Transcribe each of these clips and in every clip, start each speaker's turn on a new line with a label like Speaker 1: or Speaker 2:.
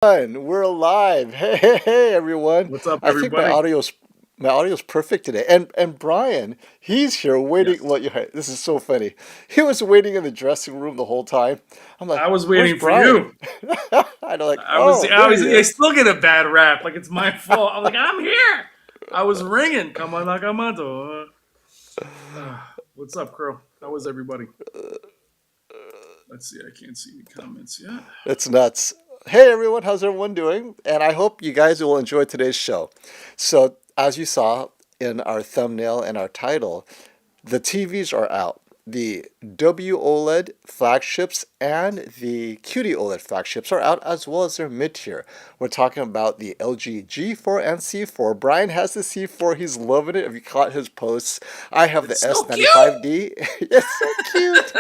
Speaker 1: We're alive. Hey, everyone.
Speaker 2: What's up,
Speaker 1: I think my
Speaker 2: everybody?
Speaker 1: audio's my audio's perfect today. And Brian, he's here waiting.
Speaker 2: Yes.
Speaker 1: Well, this is so funny. He was waiting in the dressing room the whole time. I'm like,
Speaker 2: I was
Speaker 1: "Where's
Speaker 2: waiting for
Speaker 1: Brian?"
Speaker 2: you.
Speaker 1: I'm like,
Speaker 2: I was,
Speaker 1: "Oh,
Speaker 2: I
Speaker 1: there
Speaker 2: was,
Speaker 1: he
Speaker 2: I
Speaker 1: is."
Speaker 2: still get a bad rap. Like it's my fault. I'm like, I'm here. I was ringing. Come on, Nakamoto. What's up, Crow? How was everybody? Let's see. I can't see any comments yet.
Speaker 1: It's nuts. Hey, everyone. How's everyone doing? And I hope you guys will enjoy today's show. So, as you saw in our thumbnail and our title, the TVs are out. The WOLED flagships and the QD OLED flagships are out, as well as their mid-tier. We're talking about the LG G4 and C4. Brian has the C4. He's loving it. If you caught his posts, I have the
Speaker 2: It's so cute.
Speaker 1: S95D. It's so cute.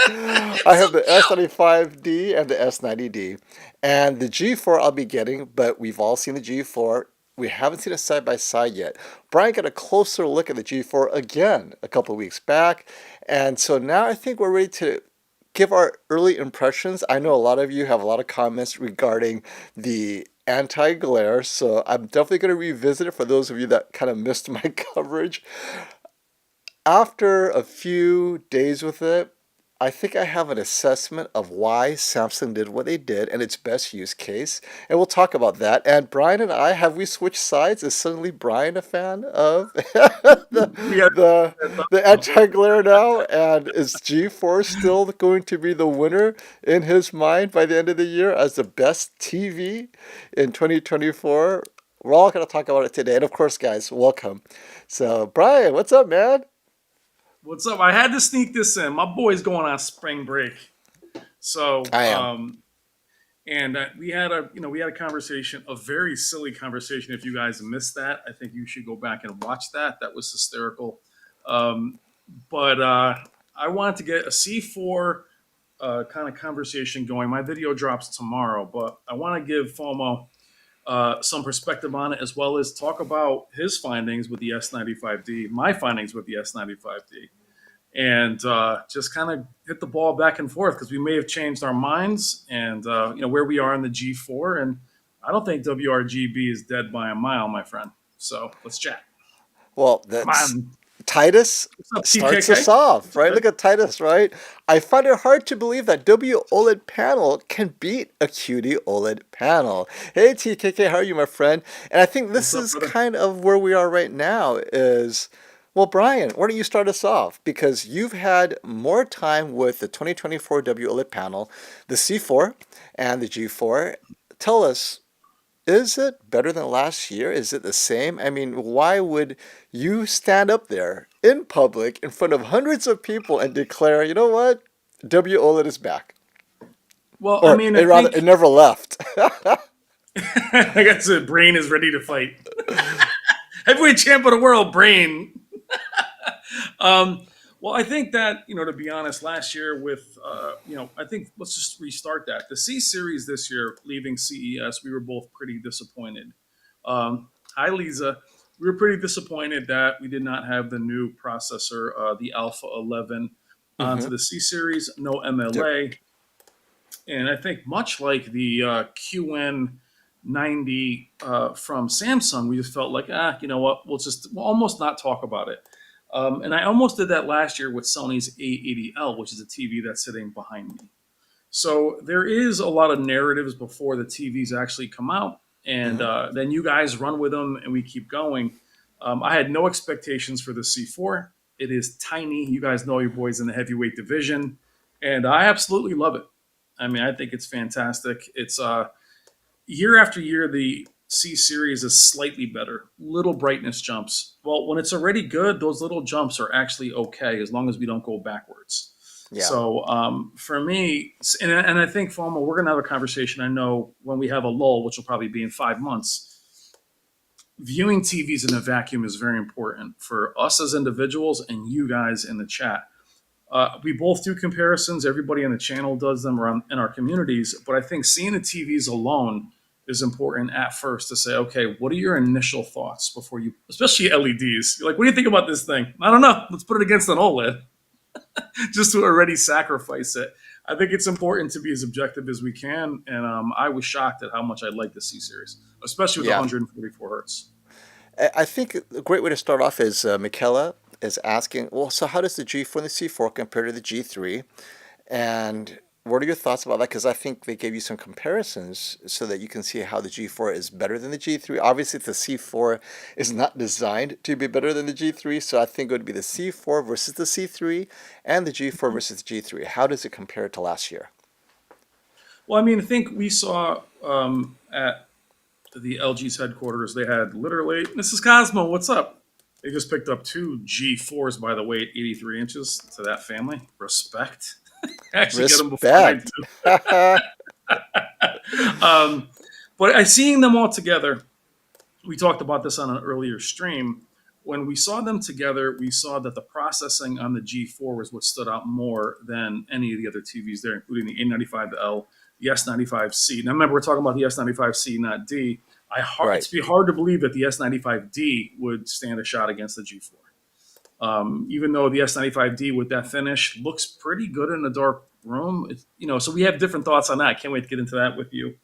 Speaker 1: I
Speaker 2: It's so
Speaker 1: have the
Speaker 2: cute.
Speaker 1: S95D and the S90D. And the G4 I'll be getting, but we've all seen the G4. We haven't seen it side by side yet. Brian got a closer look at the G4 again a couple of weeks back. And so now I think we're ready to give our early impressions. I know a lot of you have a lot of comments regarding the anti-glare, so I'm definitely going to revisit it for those of you that kind of missed my coverage. After a few days with it, I think I have an assessment of why Samsung did what they did and its best use case, and we'll talk about that. And Brian and I, have we switched sides? Is suddenly Brian a fan of the
Speaker 2: We got
Speaker 1: the
Speaker 2: that
Speaker 1: the
Speaker 2: thumbs up.
Speaker 1: anti-glare now? And is G4 still going to be the winner in his mind by the end of the year as the best TV in 2024? We're all going to talk about it today, and of course, guys, welcome. So, Brian, what's up, man?
Speaker 2: What's up? I had to sneak this in. My boy's going on spring break, so
Speaker 1: I am.
Speaker 2: and we had a conversation, a very silly conversation. If you guys missed that, I think you should go back and watch that. That was hysterical. Um, but I wanted to get a C4 kind of conversation going. My video drops tomorrow, but I want to give FOMO some perspective on it, as well as talk about his findings with the S95D, my findings with the S95D, and just kind of hit the ball back and forth because we may have changed our minds and where we are in the G4. And I don't think WRGB is dead by a mile, my friend. So let's chat.
Speaker 1: Well,
Speaker 2: Come
Speaker 1: that's
Speaker 2: on.
Speaker 1: Titus
Speaker 2: What's up,
Speaker 1: starts us
Speaker 2: TKK?
Speaker 1: off,
Speaker 2: What's
Speaker 1: right?
Speaker 2: good?
Speaker 1: Look at Titus, right? I find it hard to believe that W OLED panel can beat a QD OLED panel. Hey TKK, how are you, my friend? And I think
Speaker 2: What's
Speaker 1: this
Speaker 2: up,
Speaker 1: is
Speaker 2: brother?
Speaker 1: kind of where we are right now is, well, Brian, why don't you start us off? Because you've had more time with the 2024 W OLED panel, the C4 and the G4. Tell us, is it better than last year? Is it the same? I mean, why would you stand up there in public in front of hundreds of people and declare, you know what? W OLED is back.
Speaker 2: Well, I
Speaker 1: Or
Speaker 2: mean, I
Speaker 1: it rather, it
Speaker 2: think
Speaker 1: never left.
Speaker 2: I guess the brain is ready to fight. Heavyweight champ of the world, brain. Um, well, I think that to be honest, last year with I think let's just restart that. The C series this year, leaving CES, we were both pretty disappointed. Hi, Lisa. We were pretty disappointed that we did not have the new processor, the Alpha 11, onto
Speaker 1: Hmm.
Speaker 2: the C series. No
Speaker 1: Yep.
Speaker 2: MLA, and I think much like the QN 90 from Samsung, we just felt like, you know what, we'll almost not talk about it. And I almost did that last year with Sony's A80L, which is a TV that's sitting behind me. So there is a lot of narratives before the TVs actually come out, and
Speaker 1: Hmm.
Speaker 2: then you guys run with them, and we keep going. I had no expectations for the C4. It is tiny. You guys know your boys in the heavyweight division, and I absolutely love it. I mean, I think it's fantastic. It's year after year, the C series is slightly better. Little brightness jumps. Well, when it's already good, those little jumps are actually okay as long as we don't go backwards.
Speaker 1: Yeah.
Speaker 2: So for me, and I think FOMO, we're gonna have a conversation. I know when we have a lull, which will probably be in 5 months. Viewing TVs in a vacuum is very important for us as individuals and you guys in the chat. We both do comparisons. Everybody on the channel does them around in our communities. But I think seeing the TVs alone is important at first to say, okay, what are your initial thoughts before you, especially LEDs? You're like, what do you think about this thing? I don't know. Let's put it against an OLED. just to already sacrifice it. I think it's important to be as objective as we can, and I was shocked at how much I like the C series, especially with
Speaker 1: Yeah.
Speaker 2: 144 hertz.
Speaker 1: I think a great way to start off is Michaela is asking, well, so how does the G4 and the C4 compare to the G3? And what are your thoughts about that? Because I think they gave you some comparisons so that you can see how the G4 is better than the G3. Obviously, the C4 is not designed to be better than the G3, so I think it would be the C4 versus the C3 and the G4 versus the G3. How does it compare to last year?
Speaker 2: Well, I mean, I think we saw at the LG's headquarters, they had literally, Mrs. Cosmo, what's up? They just picked up two G4s, by the way, at 83 inches to that family. Respect. Actually, get them before I
Speaker 1: Respect.
Speaker 2: do. But I seeing them all together, we talked about this on an earlier stream. When we saw them together, we saw that the processing on the G4 was what stood out more than any of the other TVs there, including the A95L, the S95C. Now, remember, we're talking about the S95C, not D.
Speaker 1: Right.
Speaker 2: It's be hard to believe that the S95D would stand a shot against the G4. Even though the S95D with that finish looks pretty good in a dark room, so we have different thoughts on that. I can't wait to get into that with you.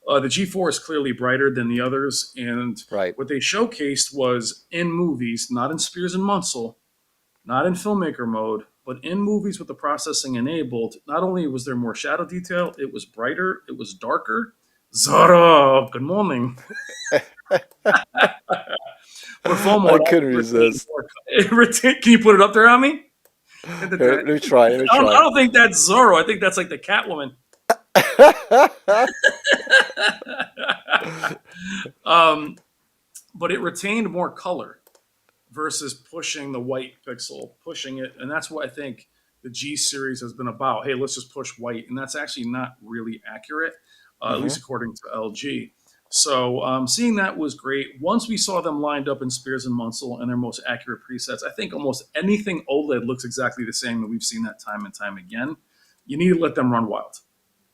Speaker 2: The G4 is clearly brighter than the others, and
Speaker 1: Right.
Speaker 2: what they showcased was in movies, not in Spears and Munsell, not in filmmaker mode, but in movies with the processing enabled. Not only was there more shadow detail, it was brighter, it was darker. Zara, good morning. But FOMO,
Speaker 1: I
Speaker 2: it
Speaker 1: couldn't
Speaker 2: actually retained
Speaker 1: resist.
Speaker 2: more. Can you put it up there on me? I
Speaker 1: Here, let me try. Let me
Speaker 2: don't, I
Speaker 1: try.
Speaker 2: don't think that's Zorro. I think that's like the Catwoman. um, but it retained more color versus pushing the white pixel, pushing it, and that's what I think the G series has been about. Hey, let's just push white, and that's actually not really accurate, at
Speaker 1: Hmm.
Speaker 2: least according to LG. So seeing that was great. Once we saw them lined up in Spears and Munsell and their most accurate presets, I think almost anything OLED looks exactly the same, and we've seen that time and time again. You need to let them run wild.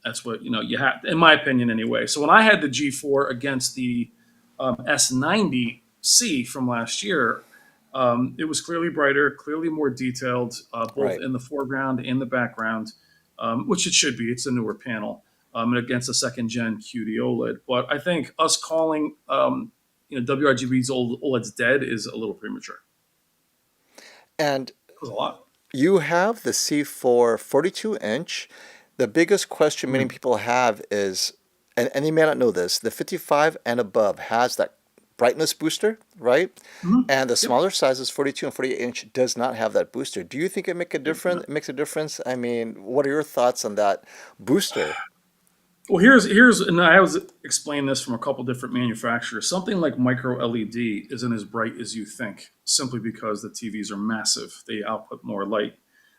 Speaker 2: That's what you have, in my opinion, anyway. So when I had the G4 against the S90C from last year, it was clearly brighter, clearly more detailed, both
Speaker 1: Right.
Speaker 2: in the foreground and the background, which it should be. It's a newer panel, and against a second gen QD OLED. But I think us calling WRGB's old OLED's dead is a little premature.
Speaker 1: And
Speaker 2: It was a lot.
Speaker 1: you have the C4 42-inch. The biggest question many
Speaker 2: Mm.
Speaker 1: people have is, and you may not know this, the 55 and above has that brightness booster, right?
Speaker 2: Mhm.
Speaker 1: And the
Speaker 2: Yep.
Speaker 1: smaller sizes, 42 and 48-inch, does not have that booster. Do you think it make a
Speaker 2: Yep.
Speaker 1: difference? It makes a difference? I mean, what are your thoughts on that booster?
Speaker 2: Well, here's and I was explaining this from a couple different manufacturers. Something like micro LED isn't as bright as you think, simply because the TVs are massive. They output more light.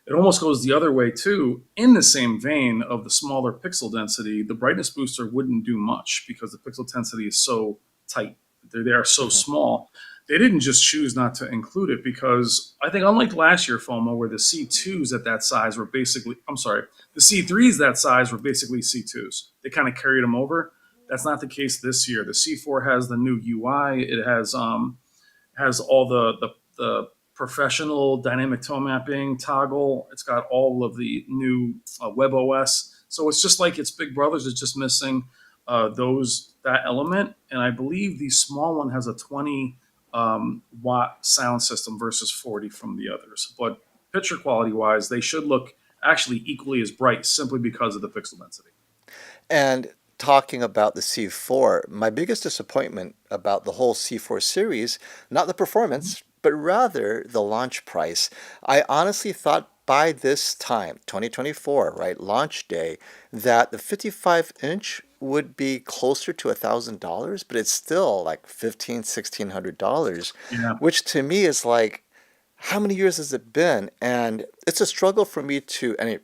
Speaker 2: It almost goes the other way too. In the same vein of the smaller pixel density, the brightness booster wouldn't do much because the pixel density is so tight. They are so
Speaker 1: Hmm.
Speaker 2: small. They didn't just choose not to include it because I think unlike last year, FOMO, where the C2s at that size were basically, I'm sorry, the C3s that size were basically C2s. They kind of carried them over. That's not the case this year. The C4 has the new UI. It has all the professional dynamic tone mapping toggle. It's got all of the new web OS. So it's just like its big brothers. It's just missing that element. And I believe the small one has a 20 watt sound system versus 40 from the others. But picture quality wise, they should look actually equally as bright simply because of the pixel density.
Speaker 1: And talking about the C4, my biggest disappointment about the whole C4 series, not the performance, but rather the launch price. I honestly thought by this time, 2024, right, launch day, that the 55-inch would be closer to $1,000, but it's still like $1,600,
Speaker 2: Yeah,
Speaker 1: which to me is like, how many years has it been? And it's a struggle for me to, and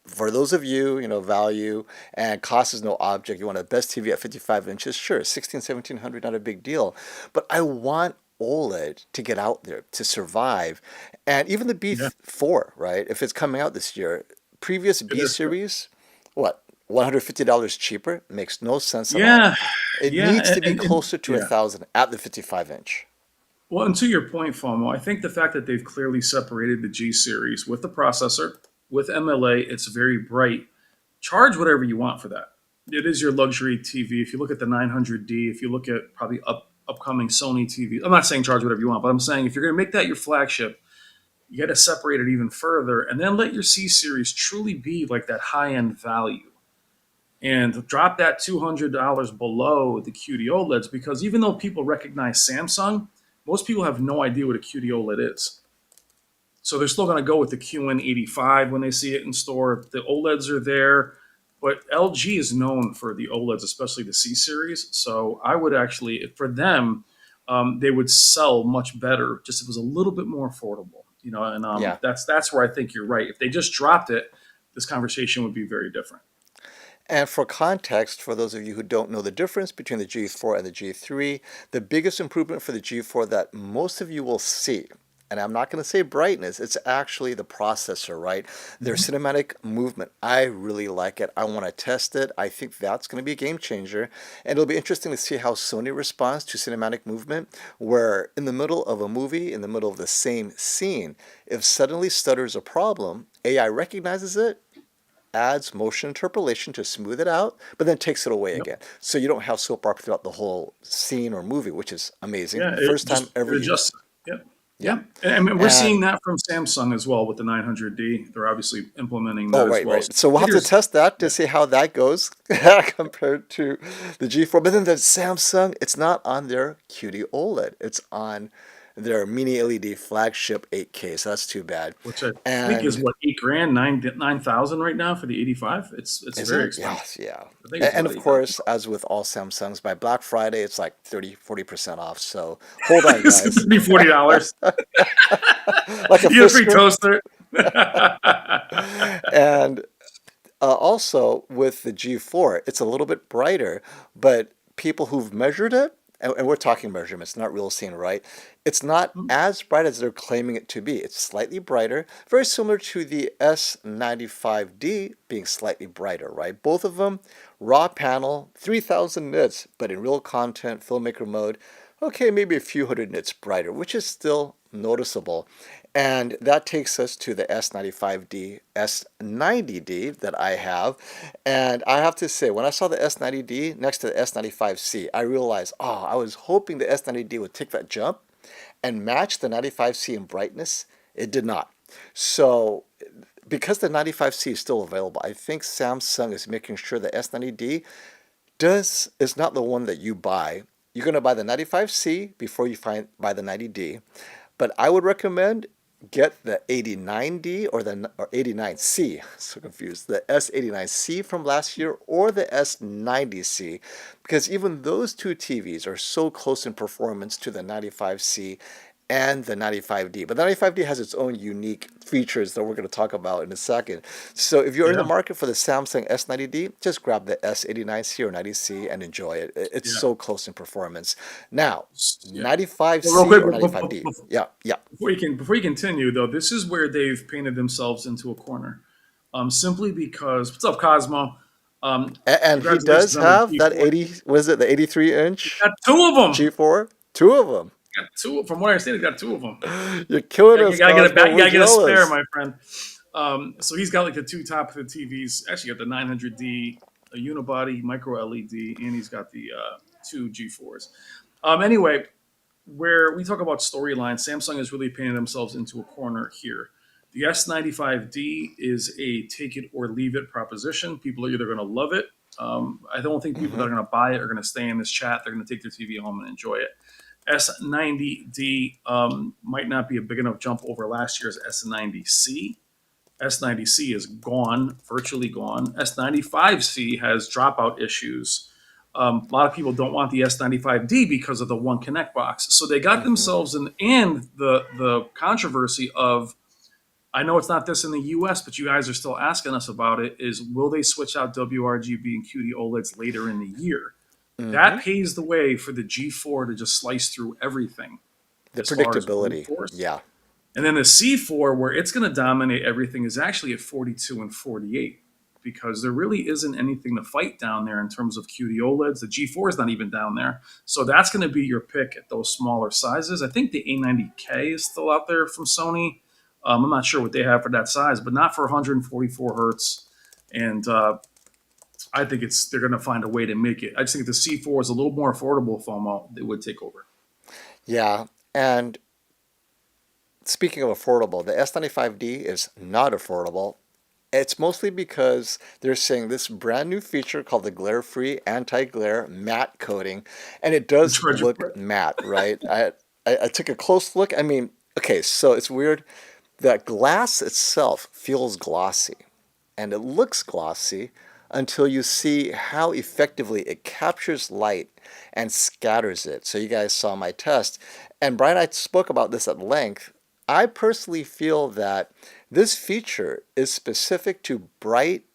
Speaker 1: for those of you, value and cost is no object, you want the best TV at 55 inches, sure, 16, 1700, not a big deal. But I want OLED to get out there, to survive. And even the
Speaker 2: yeah,
Speaker 1: B4, right? If it's coming out this year, previous
Speaker 2: it
Speaker 1: B
Speaker 2: is.
Speaker 1: series, what, $150 cheaper? Makes no sense at all.
Speaker 2: Yeah,
Speaker 1: It
Speaker 2: yeah,
Speaker 1: needs to be
Speaker 2: and
Speaker 1: closer to a
Speaker 2: yeah.
Speaker 1: thousand at the 55 inch.
Speaker 2: Well, and to your point, FOMO, I think the fact that they've clearly separated the G series with the processor, with MLA, it's very bright. Charge whatever you want for that. It is your luxury TV. If you look at the 900D, if you look at probably upcoming Sony TV, I'm not saying charge whatever you want, but I'm saying if you're going to make that your flagship, you got to separate it even further and then let your C series truly be like that high end value and drop that $200 below the QD OLEDs because even though people recognize Samsung, most people have no idea what a QD OLED is. So they're still going to go with the QN85 when they see it in store. The OLEDs are there, but LG is known for the OLEDs, especially the C series. So I would actually, for them, they would sell much better just if it was a little bit more affordable. And
Speaker 1: Yeah.
Speaker 2: that's where I think you're right. If they just dropped it, this conversation would be very different.
Speaker 1: And for context, for those of you who don't know the difference between the G4 and the G3, the biggest improvement for the G4 that most of you will see, and I'm not going to say brightness, it's actually the processor, right? Their
Speaker 2: Mhm.
Speaker 1: cinematic movement. I really like it. I want to test it. I think that's going to be a game changer. And it'll be interesting to see how Sony responds to cinematic movement, where in the middle of a movie, in the middle of the same scene, if suddenly stutters a problem, AI recognizes it, adds motion interpolation to smooth it out, but then takes it away
Speaker 2: Yep.
Speaker 1: again. So you don't have soap opera throughout the whole scene or movie, which is amazing.
Speaker 2: Yeah,
Speaker 1: First time
Speaker 2: it
Speaker 1: ever
Speaker 2: adjusts.
Speaker 1: used.
Speaker 2: Yep.
Speaker 1: Yeah.
Speaker 2: Yep. And we're seeing
Speaker 1: And
Speaker 2: that from Samsung as well with the 900D. They're obviously implementing
Speaker 1: oh,
Speaker 2: that as
Speaker 1: right,
Speaker 2: well.
Speaker 1: right.
Speaker 2: So
Speaker 1: So we'll have to
Speaker 2: leaders,
Speaker 1: test that to
Speaker 2: yeah.
Speaker 1: see how that goes compared to the G4. But then the Samsung, it's not on their QD OLED. It's on their mini LED flagship 8K. So that's too bad.
Speaker 2: Which I think is
Speaker 1: And
Speaker 2: what 8 grand, 9,000 right now for the 85. It's
Speaker 1: is
Speaker 2: very
Speaker 1: it?
Speaker 2: expensive.
Speaker 1: Yes, yeah.
Speaker 2: I think it's
Speaker 1: And
Speaker 2: about
Speaker 1: of
Speaker 2: 8,000.
Speaker 1: course, as with all Samsungs, by Black Friday, it's like 30, 40% off. So hold on,
Speaker 2: It's
Speaker 1: guys.
Speaker 2: gonna be $40.
Speaker 1: Like a
Speaker 2: You get a free
Speaker 1: Fisker.
Speaker 2: toaster.
Speaker 1: And also with the G4, it's a little bit brighter, but people who've measured it, and we're talking measurements, not real scene, right? It's not as bright as they're claiming it to be. It's slightly brighter, very similar to the S95D being slightly brighter, right? Both of them, raw panel, 3000 nits, but in real content, filmmaker mode, okay, maybe a few hundred nits brighter, which is still noticeable. And that takes us to the S95D, S90D that I have. And I have to say, when I saw the S90D next to the S95C, I realized, oh, I was hoping the S90D would take that jump and match the 95C in brightness. It did not. So because the 95C is still available, I think Samsung is making sure the S90D is not the one that you buy. You're going to buy the 95C before you buy the 90D. But I would recommend get the 89D or 89C. So confused. The S89C from last year or the S90C, because even those two TVs are so close in performance to the 95C and the 95D. But the 95D has its own unique features that we're going to talk about in a second. So if you're in the
Speaker 2: Yeah.
Speaker 1: market for the Samsung S90D, just grab the S89C or 90C and enjoy it. It's
Speaker 2: Yeah.
Speaker 1: so close in performance. Now,
Speaker 2: Yeah. Well, real
Speaker 1: 95C
Speaker 2: quick,
Speaker 1: or 95D. Yeah, yeah.
Speaker 2: before you continue though, this is where they've painted themselves into a corner. Simply because what's up, Cosmo?
Speaker 1: And he does
Speaker 2: Congratulations on the
Speaker 1: have that
Speaker 2: G4.
Speaker 1: 80, was it the 83
Speaker 2: He's
Speaker 1: inch
Speaker 2: got two of them.
Speaker 1: G4? Two of them.
Speaker 2: Got two. From what I understand, he's got two of them.
Speaker 1: You're killing
Speaker 2: You
Speaker 1: us,
Speaker 2: gotta get it
Speaker 1: Cosmo.
Speaker 2: back. You
Speaker 1: We're
Speaker 2: gotta get a spare,
Speaker 1: jealous.
Speaker 2: my friend. So he's got like the two top of the TVs. Actually, got the 900D, a unibody, micro LED, and he's got the two G4s. Anyway, where we talk about storyline, Samsung has really painted themselves into a corner here. The S95D is a take it or leave it proposition. People are either going to love it. I don't think people that
Speaker 1: Hmm.
Speaker 2: are going to buy it are going to stay in this chat. They're going to take their TV home and enjoy it. S90D might not be a big enough jump over last year's S90C. S90C is gone, virtually gone. S95C has dropout issues. A lot of people don't want the S95D because of the one connect box. So they got
Speaker 1: Hmm.
Speaker 2: themselves in, and the controversy of, I know it's not this in the US, but you guys are still asking us about it, is will they switch out WRGB and QD OLEDs later in the year?
Speaker 1: Hmm.
Speaker 2: That paves the way for the G4 to just slice through everything
Speaker 1: The
Speaker 2: as far as brute
Speaker 1: predictability.
Speaker 2: force.
Speaker 1: Yeah.
Speaker 2: And then the C4, where it's going to dominate everything, is actually at 42 and 48. because there really isn't anything to fight down there in terms of QD OLEDs. The G4 is not even down there. So that's going to be your pick at those smaller sizes. I think the A90K is still out there from Sony. I'm not sure what they have for that size, but not for 144 hertz. And I think they're going to find a way to make it. I just think the C4 is a little more affordable, FOMO. It would take over.
Speaker 1: Yeah, and speaking of affordable, the S95D is not affordable. It's mostly because they're saying this brand new feature called the glare-free anti-glare matte coating, and it does
Speaker 2: Charge you for
Speaker 1: look
Speaker 2: it.
Speaker 1: matte, right? I took a close look. I mean, okay, so it's weird. The glass itself feels glossy, and it looks glossy until you see how effectively it captures light and scatters it. So you guys saw my test, and Brian and I spoke about this at length. I personally feel that this feature is specific to bright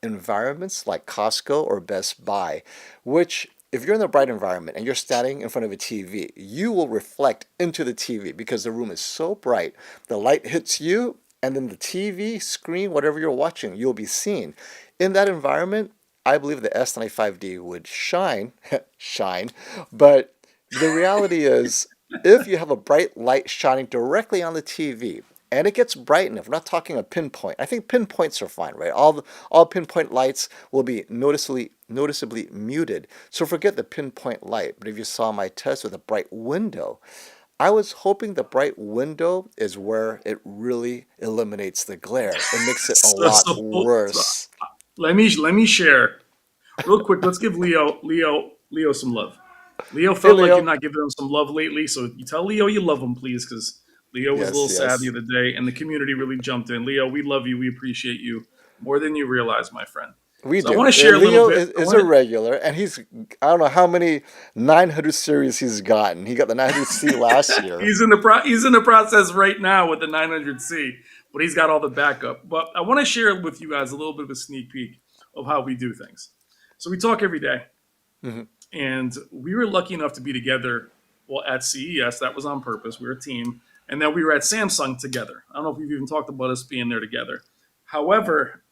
Speaker 1: environments like Costco or Best Buy, which if you're in a bright environment and you're standing in front of a TV, you will reflect into the TV because the room is so bright. The light hits you, and then the TV screen, whatever you're watching, you'll be seen. In that environment, I believe the S95D would shine, shine, but the reality is, if you have a bright light shining directly on the TV, and it gets bright enough, we're not talking a pinpoint. I think pinpoints are fine, right? All pinpoint lights will be noticeably muted. So forget the pinpoint light. But if you saw my test with a bright window, I was hoping the bright window is where it really eliminates the glare. It makes it a lot
Speaker 2: So
Speaker 1: worse.
Speaker 2: let me share real quick. Let's give Leo some love. Leo
Speaker 1: Hey,
Speaker 2: felt like you're
Speaker 1: Leo.
Speaker 2: not giving him some love lately, so you tell Leo you love him, please, because Leo was a little
Speaker 1: Yes,
Speaker 2: sad the
Speaker 1: yes.
Speaker 2: other day, and the community really jumped in. Leo, we love you. We appreciate you more than you realize, my friend.
Speaker 1: We
Speaker 2: So I
Speaker 1: do.
Speaker 2: want to share a little
Speaker 1: Leo
Speaker 2: bit. I
Speaker 1: is
Speaker 2: want
Speaker 1: a
Speaker 2: to.
Speaker 1: regular, and I don't know how many 900 series he's gotten. He got the 900C last year.
Speaker 2: He's in the process right now with the 900C, but he's got all the backup. But I want to share with you guys a little bit of a sneak peek of how we do things. So we talk every day,
Speaker 1: Mhm.
Speaker 2: and we were lucky enough to be together. Well, at CES, that was on purpose. We were a team, and then we were at Samsung together. I don't know if we've even talked about us being there together. However,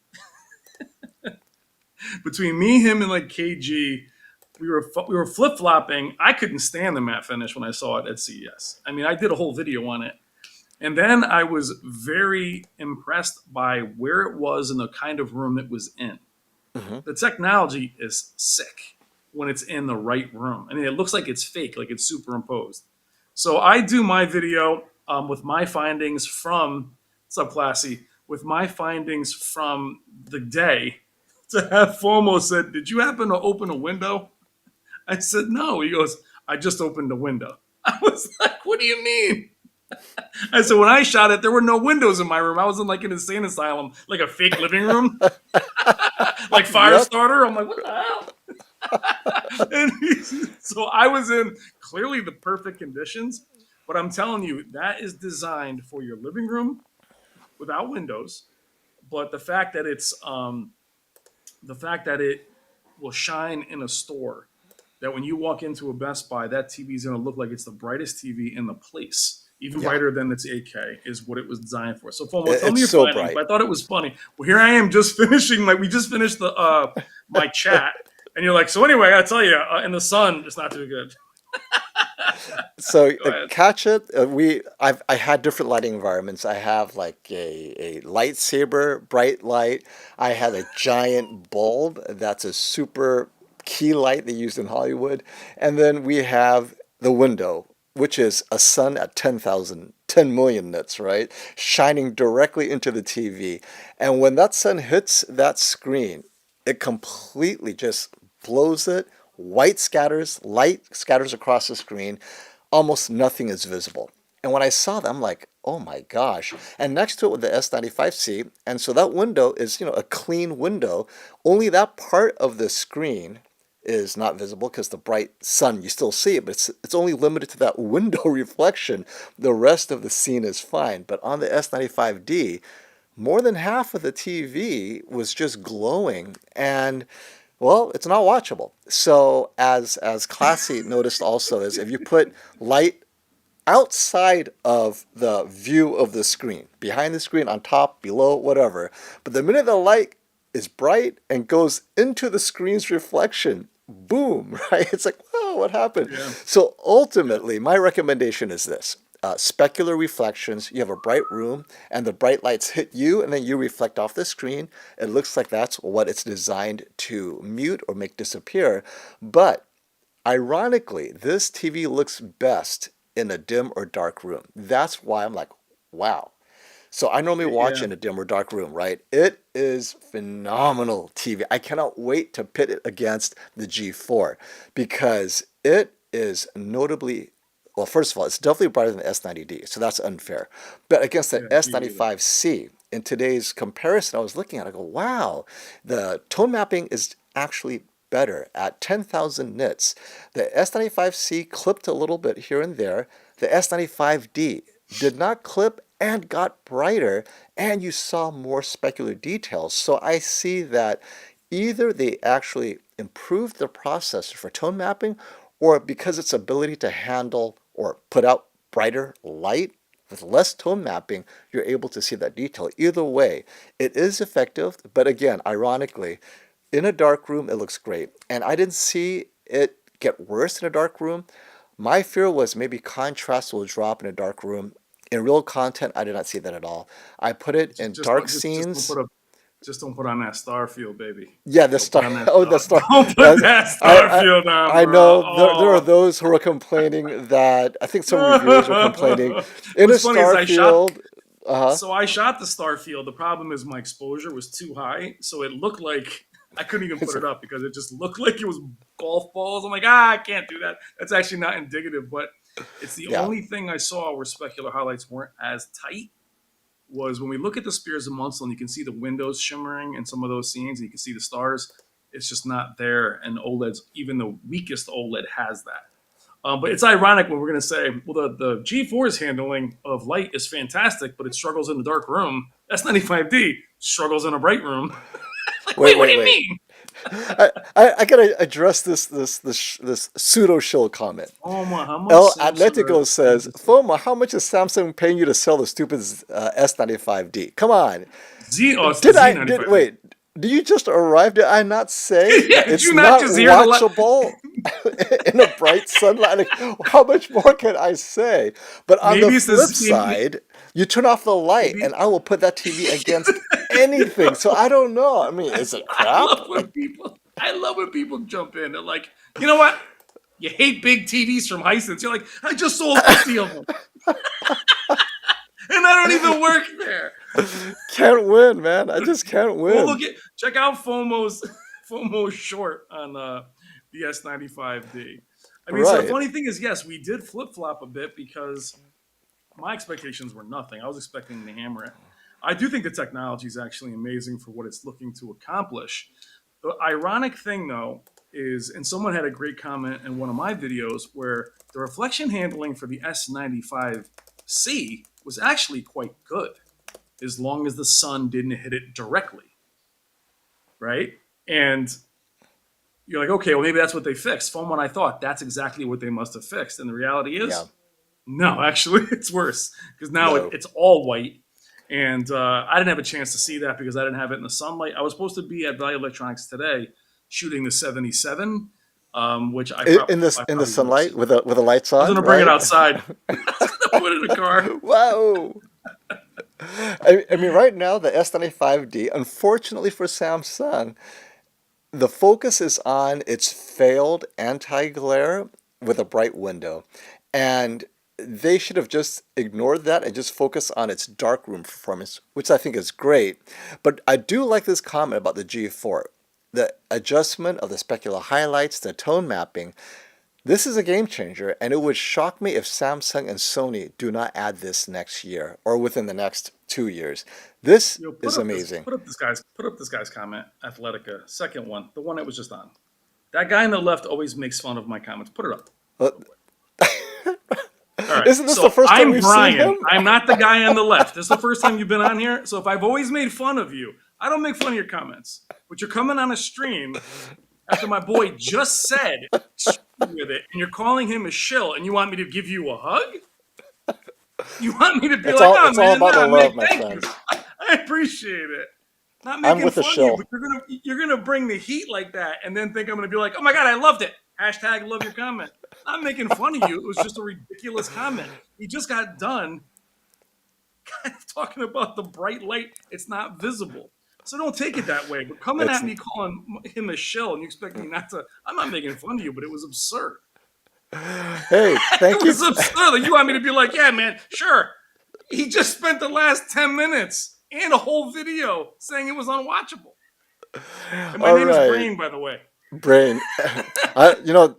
Speaker 2: between me, him, and like KG, we were flip flopping. I couldn't stand the matte finish when I saw it at CES. I mean, I did a whole video on it, and then I was very impressed by where it was and the kind of room it was in.
Speaker 1: Mhm.
Speaker 2: The technology is sick when it's in the right room. I mean, it looks like it's fake, like it's superimposed. So I do my video with my findings from Subclassy, with my findings from the day. To have FOMO said, "Did you happen to open a window?" I said, "No." He goes, "I just opened a window." I was like, "What do you mean?" I said, "When I shot it, there were no windows in my room. I was in like an insane asylum, like a fake living room, like
Speaker 1: Yep.
Speaker 2: Firestarter." I'm like, "What the hell?" And so I was in clearly the perfect conditions, but I'm telling you, that is designed for your living room without windows. But the fact that it will shine in a store, that when you walk into a Best Buy, that TV is going to look like it's the brightest TV in the place, even
Speaker 1: Yeah.
Speaker 2: brighter than its 8K, is what it was designed for. So, FOMO, tell me
Speaker 1: It's
Speaker 2: your
Speaker 1: so
Speaker 2: findings.
Speaker 1: bright.
Speaker 2: But I thought it was funny. Well, here I am just finishing we just finished the my chat, and you're like, so anyway, I gotta tell you, in the sun, it's not too good.
Speaker 1: So
Speaker 2: Go ahead.
Speaker 1: catch it. I had different lighting environments. I have like a lightsaber bright light. I had a giant bulb that's a super key light they used in Hollywood, and then we have the window, which is a sun at 10,000, 10 million nits, right, shining directly into the TV. And when that sun hits that screen, it completely just blows it. Light scatters across the screen. Almost nothing is visible. And when I saw that, I'm like, oh my gosh. And next to it with the S95C, and so that window is, a clean window. Only that part of the screen is not visible because the bright sun, you still see it, but it's only limited to that window reflection. The rest of the scene is fine. But on the S95D, more than half of the TV was just glowing, and well, it's not watchable. So as Classy noticed also is if you put light outside of the view of the screen, behind the screen, on top, below, whatever, but the minute the light is bright and goes into the screen's reflection. Boom, right? It's like, whoa, what happened?
Speaker 2: Yeah.
Speaker 1: So
Speaker 2: Yeah.
Speaker 1: ultimately, my recommendation is this. Specular reflections. You have a bright room, and the bright lights hit you, and then you reflect off the screen. It looks like that's what it's designed to mute or make disappear. But ironically, this TV looks best in a dim or dark room. That's why I'm like, wow. So I normally watch
Speaker 2: Yeah.
Speaker 1: in a dim or dark room, right? It is phenomenal TV. I cannot wait to pit it against the G4 because it is notably, well, first of all, it's definitely brighter than the S90D, so that's unfair. But against the
Speaker 2: Yeah. Me either.
Speaker 1: S95C, in today's comparison, I was looking at it, I go, wow, the tone mapping is actually better at 10,000 nits. The S95C clipped a little bit here and there. The S95D did not clip and got brighter, and you saw more specular details. So I see that either they actually improved the processor for tone mapping, or because its ability to handle or put out brighter light with less tone mapping, you're able to see that detail. Either way, it is effective, but again, ironically, in a dark room, it looks great. And I didn't see it get worse in a dark room. My fear was maybe contrast will drop in a dark room. In real content, I did not see that at all. I put it in
Speaker 2: Just
Speaker 1: dark
Speaker 2: don't just don't
Speaker 1: scenes.
Speaker 2: put up just don't put on that Starfield, baby.
Speaker 1: Yeah, the
Speaker 2: Don't put
Speaker 1: star.
Speaker 2: on that
Speaker 1: Oh, the
Speaker 2: star.
Speaker 1: star.
Speaker 2: Don't put
Speaker 1: That's,
Speaker 2: that
Speaker 1: I,
Speaker 2: Starfield on,
Speaker 1: I
Speaker 2: bro.
Speaker 1: know there are those who are complaining that I think some reviewers are complaining
Speaker 2: Oh.
Speaker 1: in a
Speaker 2: What's funny is
Speaker 1: Starfield.
Speaker 2: so I shot the Starfield. The problem is my exposure was too high, so it looked like I couldn't even
Speaker 1: It's
Speaker 2: put
Speaker 1: a,
Speaker 2: it up because it just looked like it was golf balls. I'm like, I can't do that. That's actually not indicative, but it's the
Speaker 1: yeah,
Speaker 2: only thing I saw where specular highlights weren't as tight was when we look at the Spears of Munsell and you can see the windows shimmering in some of those scenes and you can see the stars. It's just not there. And OLEDs, even the weakest OLED has that. But it's ironic when we're going to say, well, the G4's handling of light is fantastic, but it struggles in the dark room. S95D struggles in a bright room. Like,
Speaker 1: wait,
Speaker 2: wait, what do
Speaker 1: wait,
Speaker 2: you
Speaker 1: wait.
Speaker 2: mean?
Speaker 1: I gotta address this pseudo shill comment.
Speaker 2: Oh my, how much
Speaker 1: El
Speaker 2: Samsung
Speaker 1: Atletico
Speaker 2: are
Speaker 1: says, Foma, how much is Samsung paying you to sell the stupid S95D? Come on.
Speaker 2: Z? Oh, it's the
Speaker 1: Did I did
Speaker 2: Z95D.
Speaker 1: wait? Did you just arrive? Did I not say
Speaker 2: Yeah, did
Speaker 1: it's
Speaker 2: you not
Speaker 1: not
Speaker 2: just hear the
Speaker 1: watchable in a bright sunlight? Like, how much more can I say? But on the
Speaker 2: maybe it's the
Speaker 1: flip
Speaker 2: Z,
Speaker 1: side, you turn off the light,
Speaker 2: maybe.
Speaker 1: and I will put that TV against anything. So I don't know. I mean, is it
Speaker 2: I
Speaker 1: crap?
Speaker 2: love when people. I love when people jump in. They're like, you know what? You hate big TVs from Hisense. You're like, I just sold 50 of them, and I don't even work there.
Speaker 1: Can't win, man. I just can't
Speaker 2: Well,
Speaker 1: win.
Speaker 2: look at check out FOMO's short on the S95D. I mean, so the
Speaker 1: Right.
Speaker 2: funny thing is, yes, we did flip flop a bit because my expectations were nothing. I was expecting to hammer it. I do think the technology is actually amazing for what it's looking to accomplish. The ironic thing, though, is, and someone had a great comment in one of my videos where the reflection handling for the S95C was actually quite good as long as the sun didn't hit it directly, right? And you're like, okay, well, maybe that's what they fixed. From what I thought, that's exactly what they must have fixed. And the reality
Speaker 1: Yeah.
Speaker 2: is, no, actually, it's worse because now
Speaker 1: No.
Speaker 2: it's all white. And I didn't have a chance to see that because I didn't have it in the sunlight. I was supposed to be at Value Electronics today shooting the 77, which
Speaker 1: In the
Speaker 2: probably won't
Speaker 1: sunlight
Speaker 2: see.
Speaker 1: with the lights
Speaker 2: I was
Speaker 1: on,
Speaker 2: going to bring it
Speaker 1: right?
Speaker 2: outside. I was going to put it in a car.
Speaker 1: Whoa. I mean, right now, the S95D, unfortunately for Samsung, the focus is on its failed anti-glare with a bright window. And they should have just ignored that and just focused on its darkroom performance, which I think is great. But I do like this comment about the G4. The adjustment of the specular highlights, the tone mapping, this is a game changer, and it would shock me if Samsung and Sony do not add this next year or within the next 2 years. This
Speaker 2: Yo,
Speaker 1: is amazing.
Speaker 2: put up this guy's comment. Athletica, second one, the one that was just on. That guy on the left always makes fun of my comments. Put it up.
Speaker 1: Uh,
Speaker 2: All right.
Speaker 1: Isn't this the
Speaker 2: So
Speaker 1: first time
Speaker 2: I'm
Speaker 1: we've seen
Speaker 2: Brian.
Speaker 1: him?
Speaker 2: I'm not the guy on the left. This is the first time you've been on here. So if I've always made fun of you, I don't make fun of your comments. But you're coming on a stream after my boy just said with it, and you're calling him a shill, and you want me to give you a hug? You want me to be like, oh
Speaker 1: It's all
Speaker 2: man,
Speaker 1: about the
Speaker 2: nah,
Speaker 1: love,
Speaker 2: Mick,
Speaker 1: my
Speaker 2: thank you.
Speaker 1: friends.
Speaker 2: I appreciate it. Not
Speaker 1: I'm
Speaker 2: making
Speaker 1: with the
Speaker 2: fun of you,
Speaker 1: Shill.
Speaker 2: but you're gonna bring the heat like that, and then think I'm gonna be like, oh my god, I loved it. Hashtag love your comment. Not making fun of you. It was just a ridiculous comment. He just got done talking about the bright light. It's not visible. So don't take it that way. But coming
Speaker 1: It's
Speaker 2: at me calling him a shill and you expect me not to, I'm not making fun of you, but it was absurd.
Speaker 1: hey, thank
Speaker 2: It
Speaker 1: you.
Speaker 2: was absurd. Like, you want me to be like, yeah, man, sure. He just spent the last 10 minutes and a whole video saying it was unwatchable. And my
Speaker 1: All
Speaker 2: name is
Speaker 1: right,
Speaker 2: Brain, by the way.
Speaker 1: Brain.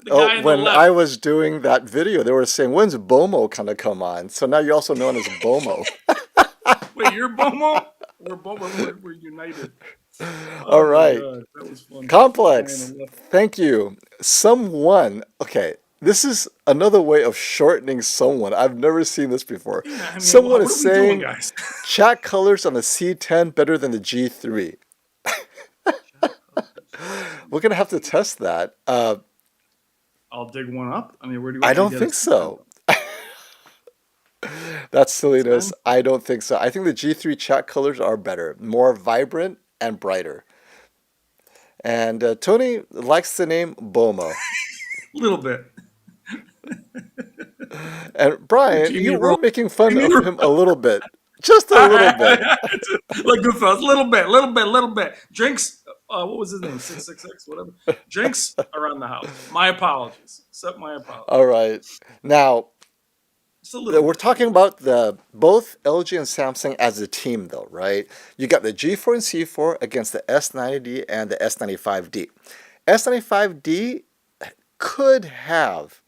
Speaker 2: The guy on the
Speaker 1: When I
Speaker 2: left.
Speaker 1: was doing that video, they were saying, when's Bomo gonna come on? So now you're also known as Bomo.
Speaker 2: Wait, you're Bomo? We're united.
Speaker 1: All
Speaker 2: Oh my
Speaker 1: right.
Speaker 2: god, that was funny. The guy on
Speaker 1: Complex.
Speaker 2: the left.
Speaker 1: Thank you. Someone. Okay. This is another way of shortening someone. I've never seen this before.
Speaker 2: Yeah, I mean,
Speaker 1: Someone
Speaker 2: what
Speaker 1: is
Speaker 2: are we doing,
Speaker 1: saying
Speaker 2: guys?
Speaker 1: chat colors on the C10 better than the G3.
Speaker 2: Chat colors on
Speaker 1: We're going to have to
Speaker 2: C10.
Speaker 1: test that.
Speaker 2: I'll dig one up. I mean, where do you
Speaker 1: I
Speaker 2: want me to
Speaker 1: don't
Speaker 2: get a
Speaker 1: think
Speaker 2: C10
Speaker 1: so. That's silliness.
Speaker 2: from?
Speaker 1: I don't think so. I think the G3 chat colors are better, more vibrant and brighter. And Tony likes the name Bomo.
Speaker 2: A little bit.
Speaker 1: And Brian, you
Speaker 2: Jamie
Speaker 1: were
Speaker 2: Rose.
Speaker 1: making fun
Speaker 2: Jamie
Speaker 1: of
Speaker 2: Rose.
Speaker 1: him a little bit. Just a little bit.
Speaker 2: Like Goodfellas, little bit. Drinks. What was his name? 666, whatever. Drinks around the house. My apologies. Accept my apologies.
Speaker 1: All right. Now,
Speaker 2: Just a little
Speaker 1: we're
Speaker 2: bit.
Speaker 1: talking about the both LG and Samsung as a team, though, right? You got the G4 and C4 against the S90D and the S95D. S95D could have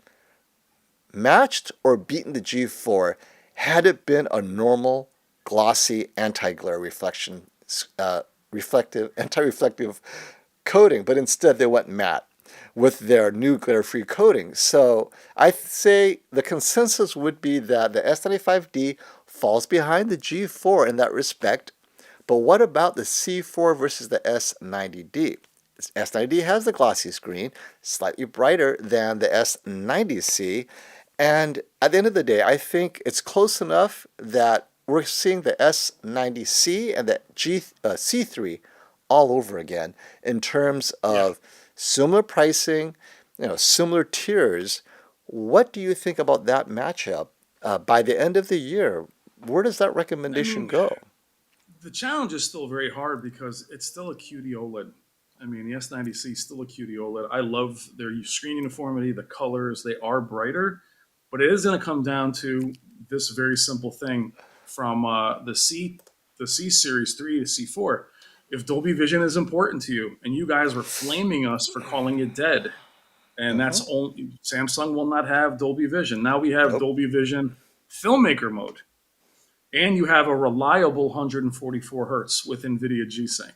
Speaker 1: matched or beaten the G4 had it been a normal, glossy, anti-glare reflection, anti-reflective coating, but instead they went matte with their new glare-free coating. So I say the consensus would be that the S95D falls behind the G4 in that respect. But what about the C4 versus the S90D? S90D has the glossy screen, slightly brighter than the S90C. And at the end of the day, I think it's close enough that we're seeing the S90C and the C3 all over again in terms
Speaker 2: Yeah.
Speaker 1: of similar pricing, similar tiers. What do you think about that matchup by the end of the year? Where does that
Speaker 2: I
Speaker 1: recommendation
Speaker 2: mean,
Speaker 1: go?
Speaker 2: the challenge is still very hard because it's still a QD OLED. I mean, the S90C is still a QD OLED. I love their screen uniformity, the colors, they are brighter, but it is going to come down to this very simple thing from the C series 3 to C4. If Dolby Vision is important to you, and you guys were flaming us for calling it dead, and
Speaker 1: Mm-hmm.
Speaker 2: that's only Samsung will not have Dolby Vision. Now we have
Speaker 1: Nope.
Speaker 2: Dolby Vision filmmaker mode, and you have a reliable 144 hertz with NVIDIA G-Sync.